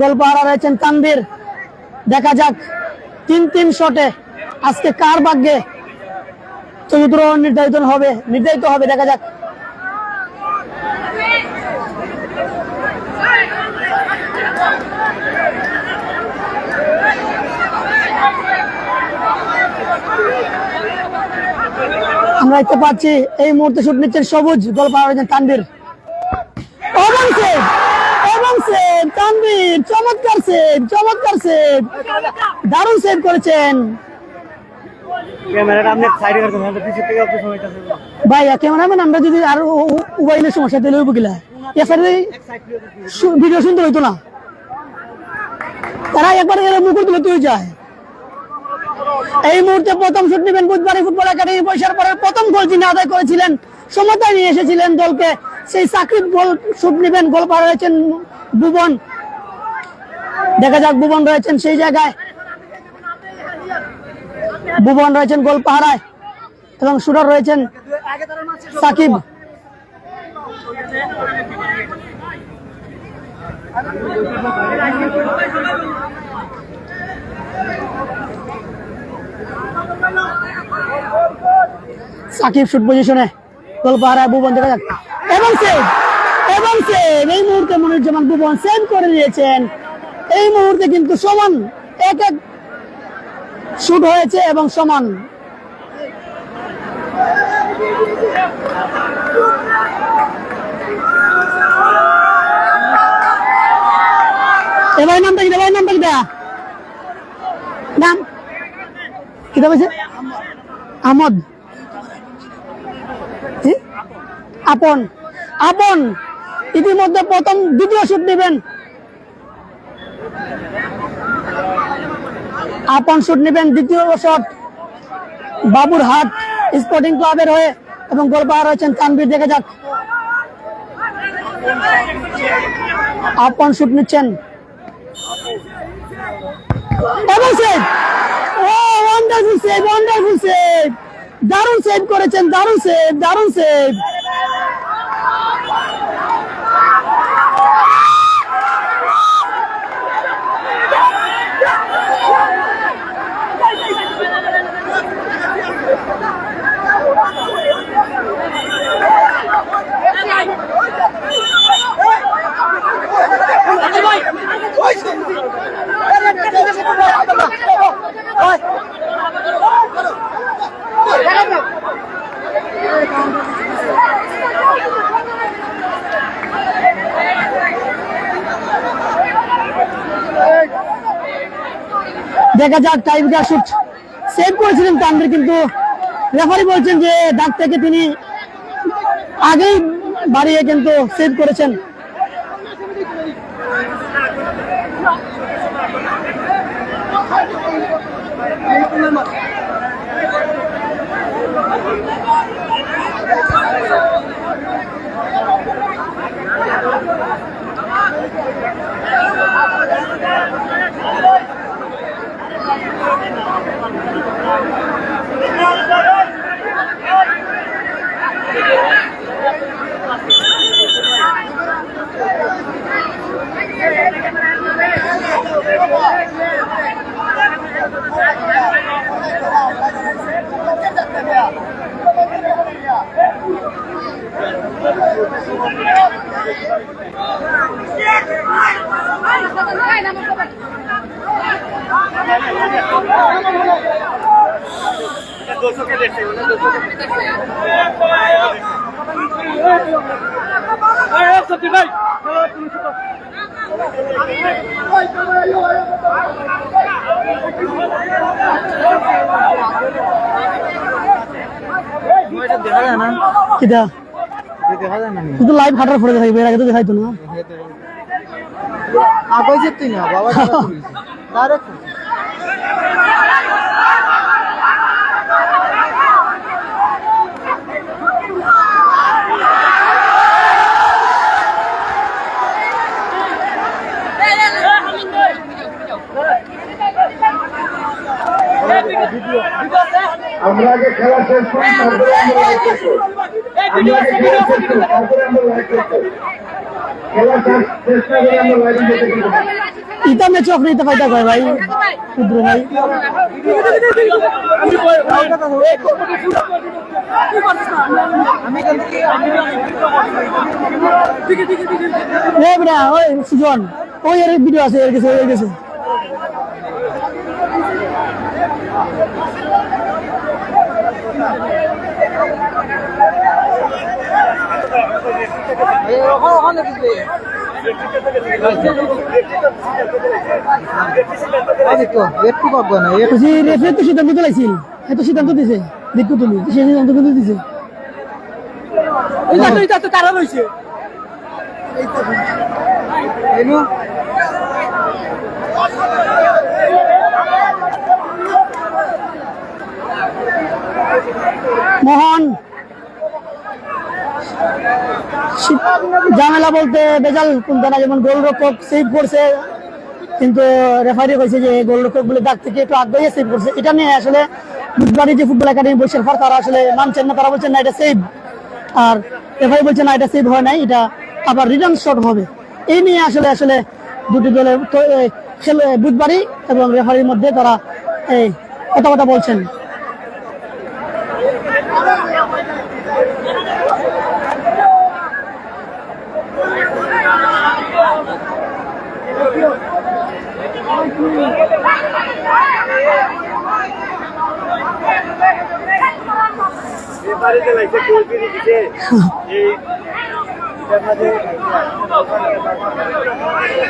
গোল পাহারা রয়েছেন তানভীর। দেখা যাক 3 শটে আজকে কার ভাগ্যে চতুর্থ নির্ধারিত হবে। দেখা যাক। আমরা দেখতে পাচ্ছি এই মুহূর্তে শুট নিচ্ছেন সবুজ, গোল পাহারা রয়েছেন তানভীর। তানভীর চমৎকার সেভ, দারুণ সেভ করেছেন ভাই। ক্যামেরাম্যান আমরা যদি আর মোবাইলের সমস্যা দিলে বুকিলা ভিডিও সুন্দর হইতো না, তারা একবার মুকুল তুলে তুই যায়। এই মুহূর্তে প্রথম শুট নেবেন বুধবাড়ি ফুটবল একাডেমি বৈশার পরের প্রথম গোল যিনি আদায় করেছিলেন, সমতায় নিয়ে এসেছিলেন দলকে, সেই সাকিব গোল শুট নেবেন। গোল পাহারা রয়েছেন ভুবন। দেখা যাক ভুবন রয়েছেন সেই জায়গায়, ভুবন রয়েছেন গোল পাহারায় এবং শুটার রয়েছেন সাকিব। সাকিব শুট পজিশনে, গোলপাহারায় ভুবন, দেখা যাক, এবং সেভ, এবং সেভ। এই মুহূর্তে মনিরুজ্জামান ভুবন সেভ করে দিয়েছেন। এই মুহূর্তে কিন্তু সমান এক এক শুট হয়েছে এবং সমান। এবার নামটা কি, এবার নামটা কিটা, নাম কিটা বলছে, আহমদ, আপন, আপন ইতিমধ্যে প্রথম দ্বিতীয় শুট নেবেন, আপন শুট নেবেন, দ্বিতীয় শট বাবুরহাট স্পোর্টিং ক্লাবের হয়ে, এবং গোলপাহার রয়েছেন তানভীর। দেখা যাক, আপন শুট নিচ্ছেন এবং সেভ, ও ওয়ান্ডারফুল সেভ, ওয়ান্ডারফুল সেভ, দারুণ সেভ করেছেন, দারুণ সেভ, দারুণ সেভ। দেখা যাক, টাইব্রেকার শুট সেভ করেছিলেন তানভীর, কিন্তু রেফারি বলছেন যে দাগ থেকে তিনি আগেই বাড়িয়ে কিন্তু সেভ করেছেন। শুধু লাইভ খাটার পরে দেখাইবে, এর আগে তো দেখাইতো না। আগে যেতেই না বাবা, ডাইরেক্ট আমরা আগে খেলা শেষ করি, তারপরে আমরা লাইভ করবো। আমরা আগে খেলা শেষ করি, তারপরে আমরা লাইভ করবো। খেলা শেষ না করে আমরা লাইভে যেতে পারবো না। ইতা ম্যাচ অফ নিতে ফায়দা করে ভাই, ক্ষুদ্র ভাই। ওই সুজন, ওই এর ভিডিও আছে, এর গেছে, এর গেছে। রেফারি তো সিদ্ধান্ত দিয়েছিল, এত সিদ্ধান্ত দিছে, দেখো তুমি সেই সিদ্ধান্ত কিন্তু দিছে। কারণ হয়েছে মোহন ঝামেলা বলতে বেজাল কোনটা না, যেমন গোলরক্ষক সেভ করছে, কিন্তু রেফারি কইছে যে গোলরক্ষক বলে দাগ থেকে একটু আগে সেভ করছে। এটা নিয়ে আসলে বুধবারই যে ফুটবল একাডেমি বৈশাল ফার তারা আসলে মানছেন না, তারা বলছেন না এটা সেভ, আর রেফারি বলছে না এটা সেভ হয় নাই, এটা আবার রিটার্ন শট হবে। এই নিয়ে আসলে আসলে দুটি দলের খেলে বুধবারই এবং রেফারির মধ্যে তারা এই কথা বলছেন।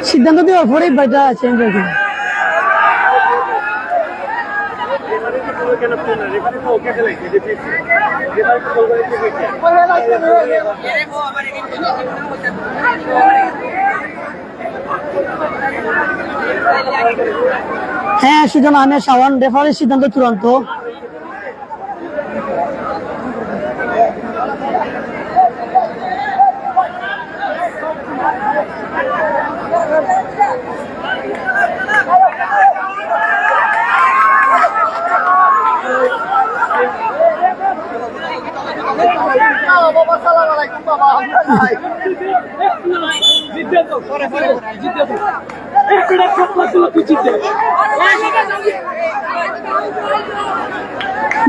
সিদ্ধান্ত দেওয়ার পরেই বাড়িটা চেঞ্জ হয়েছে। হ্যাঁ সুজন আহমেদ শাওন, রেফারির সিদ্ধান্ত চূড়ান্ত।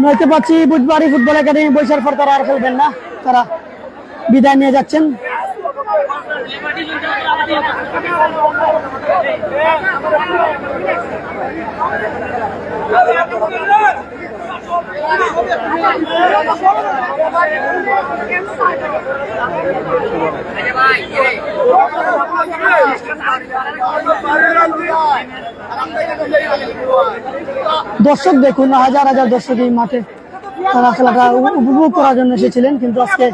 নইতে পাচ্ছি বুধবারই ফুটবল একাডেমি বৈশার পর তারা আর খেলবেন না, তারা বিদায় নিয়ে যাচ্ছেন। দর্শক দেখুন, হাজার হাজার দর্শক এই মাঠে তারা খেলাটা উপভোগ করার জন্য এসেছিলেন, কিন্তু আজকে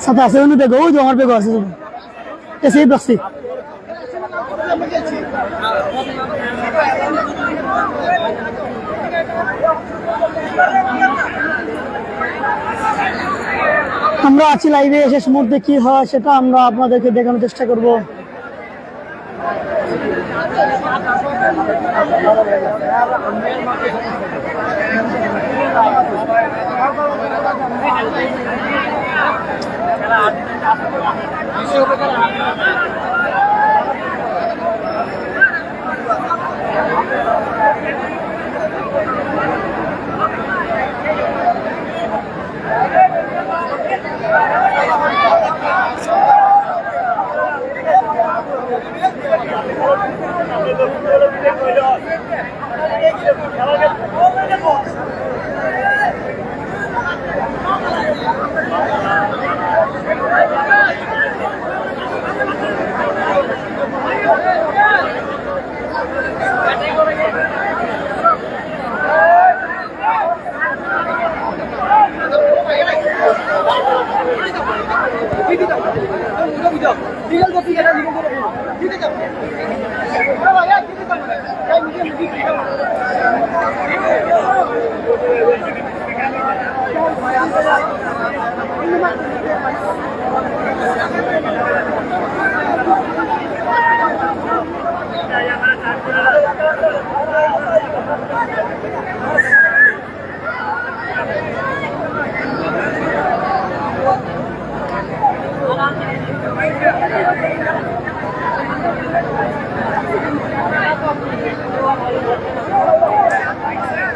সাথে আছে উনি বেগো, ওই যে আমার বেগো আছে এসেই বসছি। আমরা আছি লাইভে, শেষ মুহূর্তে কি হয় সেটা আমরা আপনাদেরকে দেখানোর চেষ্টা করব।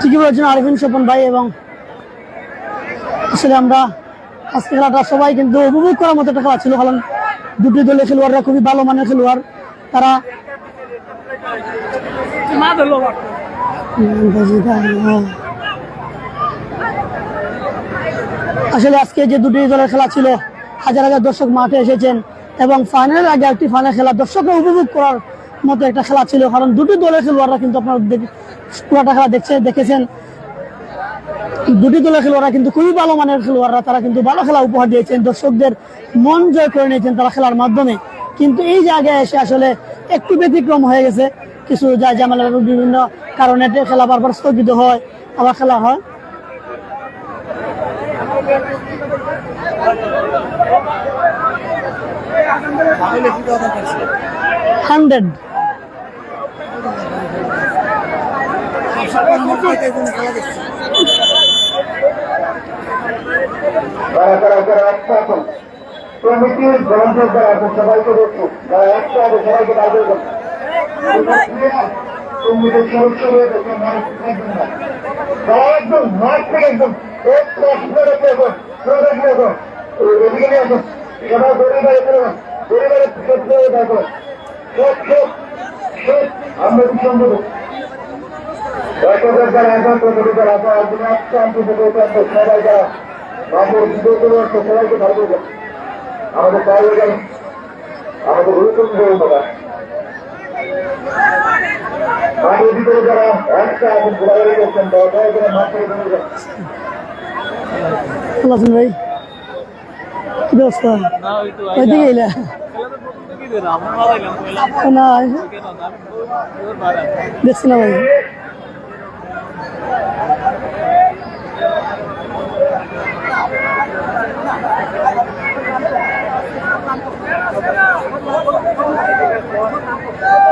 ঠিকই বলেছেন আরিফিন স্বপন ভাই, এবং আসলে আমরা আজকে খেলাটা সবাই কিন্তু উপভোগ করার মতো একটা খেলা ছিল, কারণ দুটি দলের খেলোয়াড়রা খুবই ভালো মানের খেলোয়াড়। তারা আসলে আজকে যে দুটি দলের খেলা ছিল, হাজার হাজার দর্শক মাঠে এসেছেন, এবং ফাইনালের আগে একটি ফাইনাল খেলা দর্শকরা উপভোগ করার মতো একটা খেলা ছিল, কারণ দুটি দলের খেলোয়াড়রা কিন্তু আপনারা পুরাটা খেলা দেখেছেন। দুটি দলের খেলোয়াড়রা কিন্তু খুবই ভালো মানের খেলোয়াড়রা, তারা কিন্তু ভালো খেলা উপহার দিয়েছেন, দর্শকদের মন জয় করে নিয়েছেন তারা খেলার মাধ্যমে। কিন্তু এই জায়গায় এসে আসলে একটু ব্যতিক্রম হয়ে গেছে, কিছু ঝামেলা বিভিন্ন কারণে খেলা বারবার স্থগিত হয়, আবার খেলা হয়। হান্ড্রেড কমিটির বন্ধু যারা আছে সবাইকে দেখুন, যারা একটা আছে সবাইকে দাঁড়িয়ে দেখুন, কমিটির সদস্য হয়ে দেখুন, একদম মাঠ থেকে একদম এক প্রশ্ন রেখে দেখুন। সবাই পরিবারে করুন, পরিবারের ক্ষেত্রে দেখুন, আমরা কি সম্ভব দর্শকের যারা এখন প্রতিযোগিতার আসা অধিনায়ক আন্তর্জাতিক সবাই যারা বাবুর বিজয় করে সবাইকে ভালো আমাদের পাওয়া গেল আমাদের গুরুত্বপূর্ণ উপকার মাঠের ভিতরে যারা একটা এখন ঘোরাঘুরি করছেন দরকার করে মাঠ করে দেবেন ভালো আছেন ভাই? কি অবস্থা? ওইদিকে এলে না দেখছি না ভাই।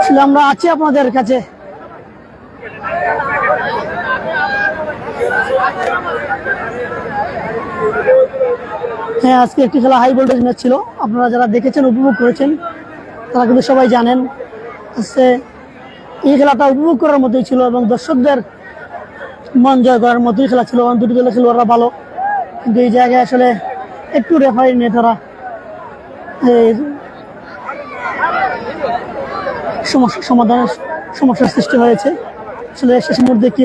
আসলে আমরা আছি আপনাদের কাছে। হ্যাঁ, আজকে একটি খেলা হাই ভোল্টেজ ম্যাচ ছিল। আপনারা যারা দেখেছেন, উপভোগ করেছেন, তারা কিন্তু সবাই জানেন আজকে এই খেলাটা উপভোগ করার মতোই ছিল এবং দর্শকদের মন জয় করার মতোই খেলা ছিল। দুটি দলের খেলোয়াড়রা ভালো, কিন্তু এই জায়গায় আসলে একটু রেফারি নিয়ে তারা সমাধানের সমস্যার সৃষ্টি হয়েছে। আসলে শেষ মুহূর্তে কি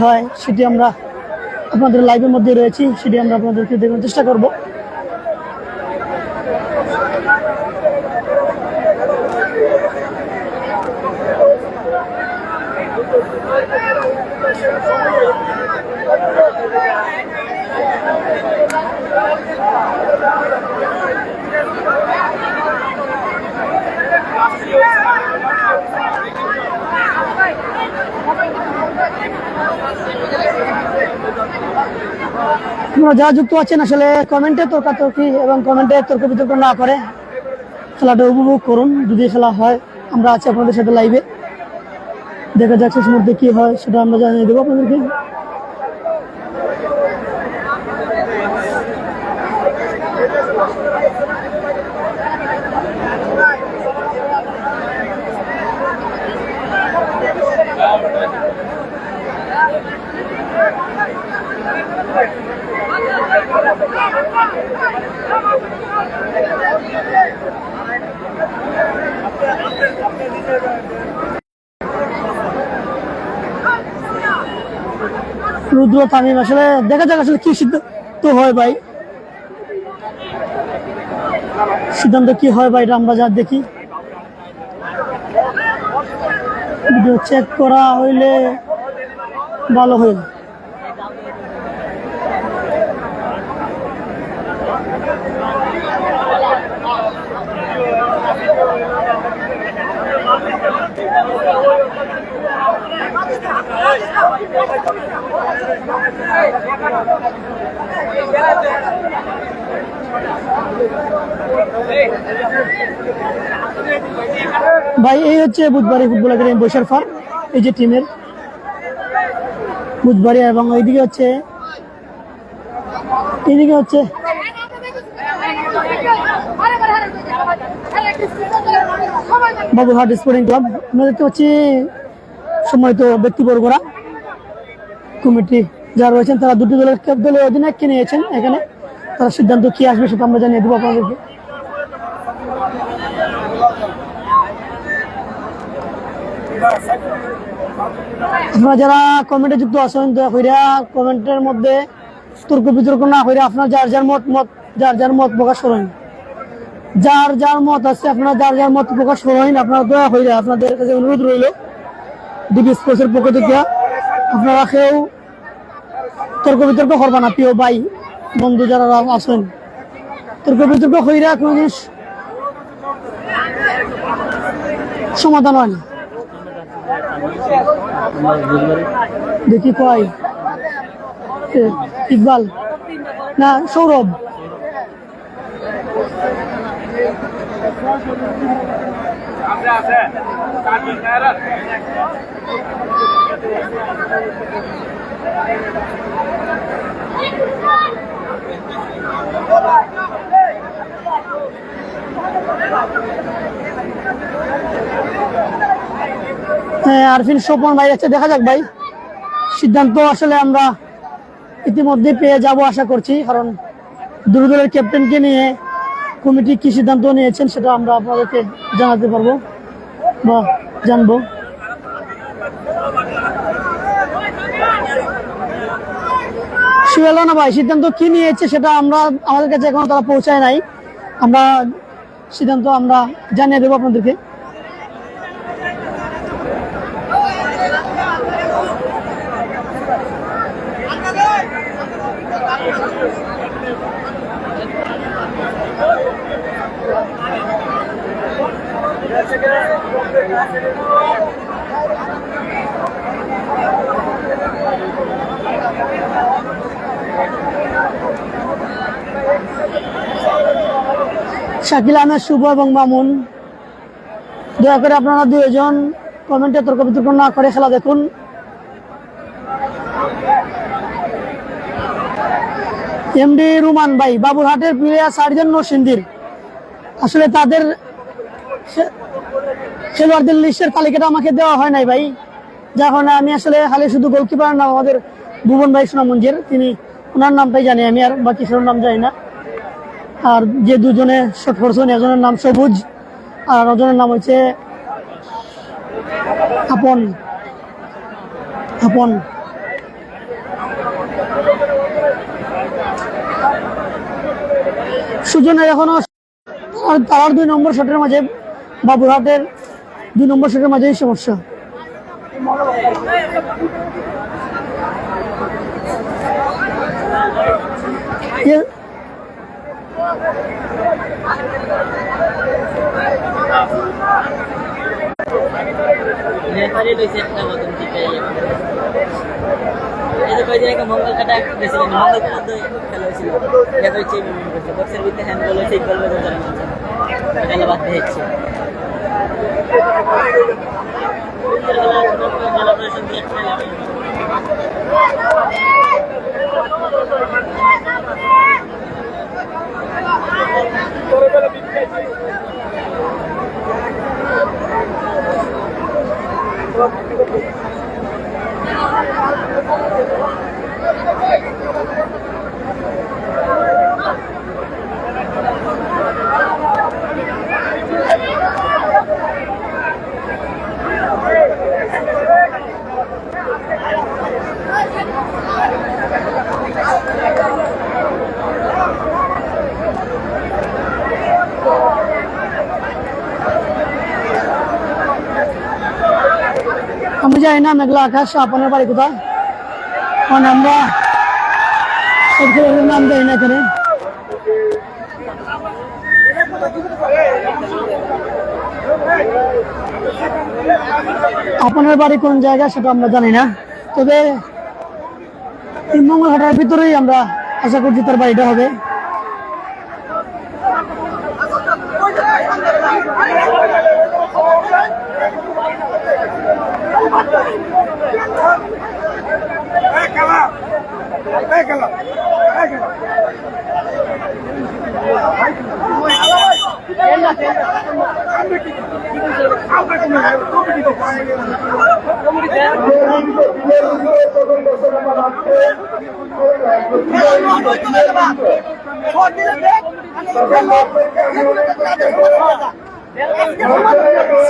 হয় সেটি আমরা আপনাদের লাইভের মধ্যে রয়েছি, সেটি আমরা আপনাদেরকে দেখানোর চেষ্টা করব। আপনারা যারা যুক্ত আছেন আসলে কমেন্টে তর্কাতর্কি এবং কমেন্টে তর্ক বিতর্ক না করে খেলাটা উপভোগ করুন। যদি খেলা হয়, আমরা আছি আপনাদের সাথে লাইভে। দেখা যাক শেষ মুহূর্তে কি হয় সেটা আমরা জানিয়ে দেবো আপনাদেরকে। রুদ্র তামিম, আসলে দেখা যাক আসলে কি সিদ্ধান্ত হয় ভাই, সিদ্ধান্ত কি হয় ভাই, এটা আমরা যা দেখি। ভিডিও চেক করা হইলে ভালো হয়। ভাই এই হচ্ছে বুধবাড়ি ফুটবল একাডেমি বৈশার ফার, এই যে টিমের বুধবাড়ি, এবং এইদিকে হচ্ছে বাবুরহাট স্পোর্টিং ক্লাব। আমরা দেখতে পাচ্ছি সম্মানিত ব্যক্তিবর্গরা, কমিটি যারা রয়েছেন তারা দুটি দলের অধিনায়ককে নিয়েছেন এখানে। তারা সিদ্ধান্ত কি আসবে সেটা আমরা জানিয়ে দেবো আপনাদেরকে। আপনারা যারা কমেন্টে যুক্ত আছেন দয়া করে কমেন্টের মধ্যে তর্ক বিতর্ক না করে আপনার যার যার মত প্রকাশ করেন। যার যার মত আছে আপনারা যার যার মত প্রকাশ করেন। আপনারা দয়া করে আপনাদের কাছে অনুরোধ রইল, ডিবি স্পোর্টসের পক্ষ থেকে আপনারা কেউ তর্ক বিতর্ক করবা না। প্রিয় ভাই বন্ধু যারা আছেন, তর্ক বিতর্ক হইরা কোনো জিনিস সমাধান হয় না। দেখি কয় ইকবাল না সৌরভ, হ্যাঁ আরফিন স্বপন ভাই আছে। দেখা যাক ভাই, সিদ্ধান্ত আসলে আমরা ইতিমধ্যে পেয়ে যাব আশা করছি, কারণ দুটো দলের ক্যাপ্টেনকে নিয়ে কমিটি কি সিদ্ধান্ত নিয়েছেন সেটা আমরা আপনাদেরকে জানাতে পারবো বা জানবো। সুয়েলা না ভাই, সিদ্ধান্ত কি নিয়েছে সেটা আমাদের কাছে এখনো তারা পৌঁছায় নাই, আমরা সিদ্ধান্ত আমরা জানিয়ে দেবো আপনাদেরকে। শাকিল আহমেদ, শুভ এবং মামুন, দয়া করে আপনারা দুইজন কমেন্টে তর্ক বিতর্ক না করে খেলা দেখুন। এমডি রুমান ভাই, বাবুরহাটের প্লেয়ার 60 জন নরসিংদীর, আসলে তাদের খেলোয়াড়দের লিস্টের তালিকাটা আমাকে দেওয়া হয় নাই ভাই, যার কারণে আমি আসলে খালি শুধু গোলকিপার নাম আমাদের ভুবন ভাই সুনামঞ্জের, তিনি ওনার নামটাই জানি, আমি আর বাকি সবার নাম জানি না। আর যে দুজনে শট করছেন, একজনের নাম সবুজ আর একজনের নাম হচ্ছে আপন। সুজনের এখনো তার 2 নম্বর শটের মাঝে, বাবুরহাটের 2 নম্বর শটের মাঝেই সমস্যা। মঙ্গল কাটা গেছিলেন, মঙ্গল কাটা খেলা হয়েছিল, বক্সের ভিতরে হ্যান্ড বল হয়েছে, ইকবাল খেলা বাদ দিয়েছে। আমি জানি না মেঘলা আকাশ, আপনার বাড়ি কোথায়, কারণ আমরা নাম জানি না এখানে। আপনার বাড়ি কোন জায়গা সেটা আমরা জানি না, তবে এই মঙ্গলহাটার ভিতরেই আমরা আশা করছি তার বাড়িটা হবে।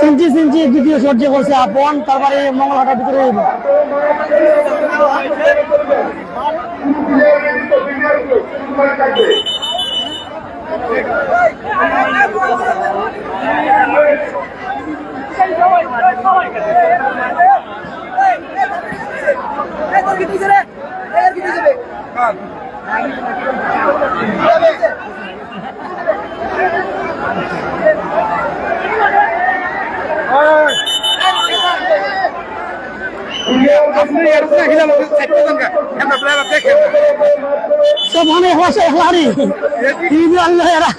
সিঞ্চি দ্বিতীয় সহ্য করছে আপন, তারপরে মঙ্গলহাটার ভিতরে হইব। সব মানে হসে হলারি টিভি আল্লাহ এরা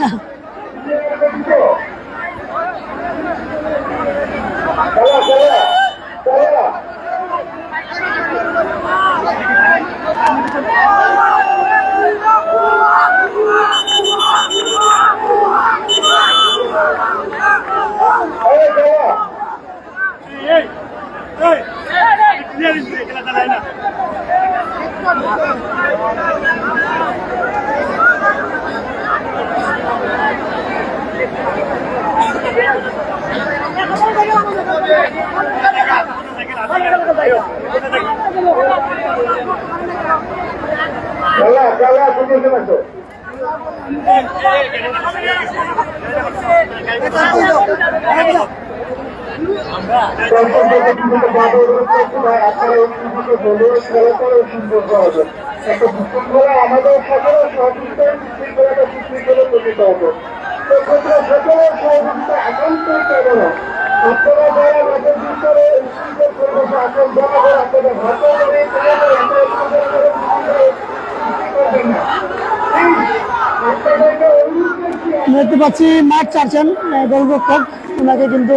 আমাদের সকলের সহযোগিতায় শৃঙ্খলাটা শৃঙ্খলা প্রতিত হবে। সেক্ষেত্রে সকলের সহযোগিতা একান্তই চাইবে না। আপনারা যারা আমাদের ভিতরে শৃঙ্খল পরিবেশে আসেন, জনগণ আপনাদের ভাষা করে করবেন না। আপনাদেরকে অনুরোধ করছি দেখতে পাচ্ছি মাঠ ছাড়ছেন গোলরক্ষক, ওনাকে কিন্তু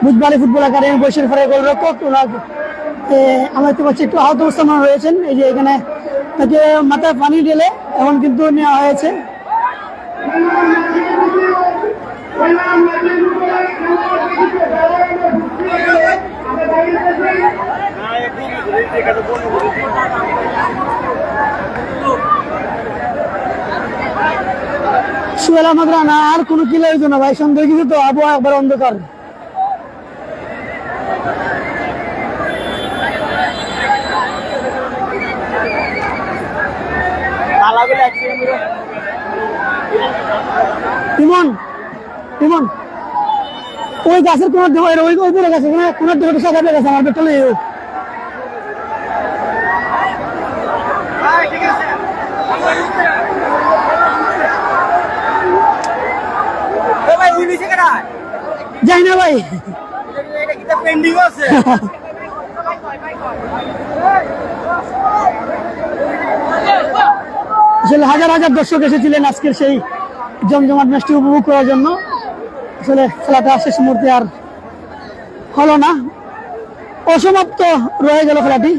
বুধবাড়ি ফুটবল একাডেমি বৈশাখের গোলরক্ষক ওনাকে আমরা দেখতে পাচ্ছি একটু আহত অবস্থা রয়েছেন। এই যে এখানে তাকে মাথায় পানি ঢেলে এখন কিন্তু নেওয়া হয়েছে। সোহেল আহমদ রানা আর কোনো কিলো হইতো না ভাই, সন্দেহ কিছু তো আবহাওয়া একবার অন্ধকার। ইমন ইমন ওই গাছের কোনার দেবো, ওই উপরে গাছে কোনার দেবো সাদা গেছে আমার পেট্রোলে যাই না ভাই। আসলে হাজার হাজার দর্শক এসেছিলেন আজকের সেই জমজমাট ম্যাচটি উপভোগ করার জন্য। আসলে খেলাটা শেষ মুহূর্তে আর হলো না, অসমাপ্ত রয়ে গেল খেলাটি।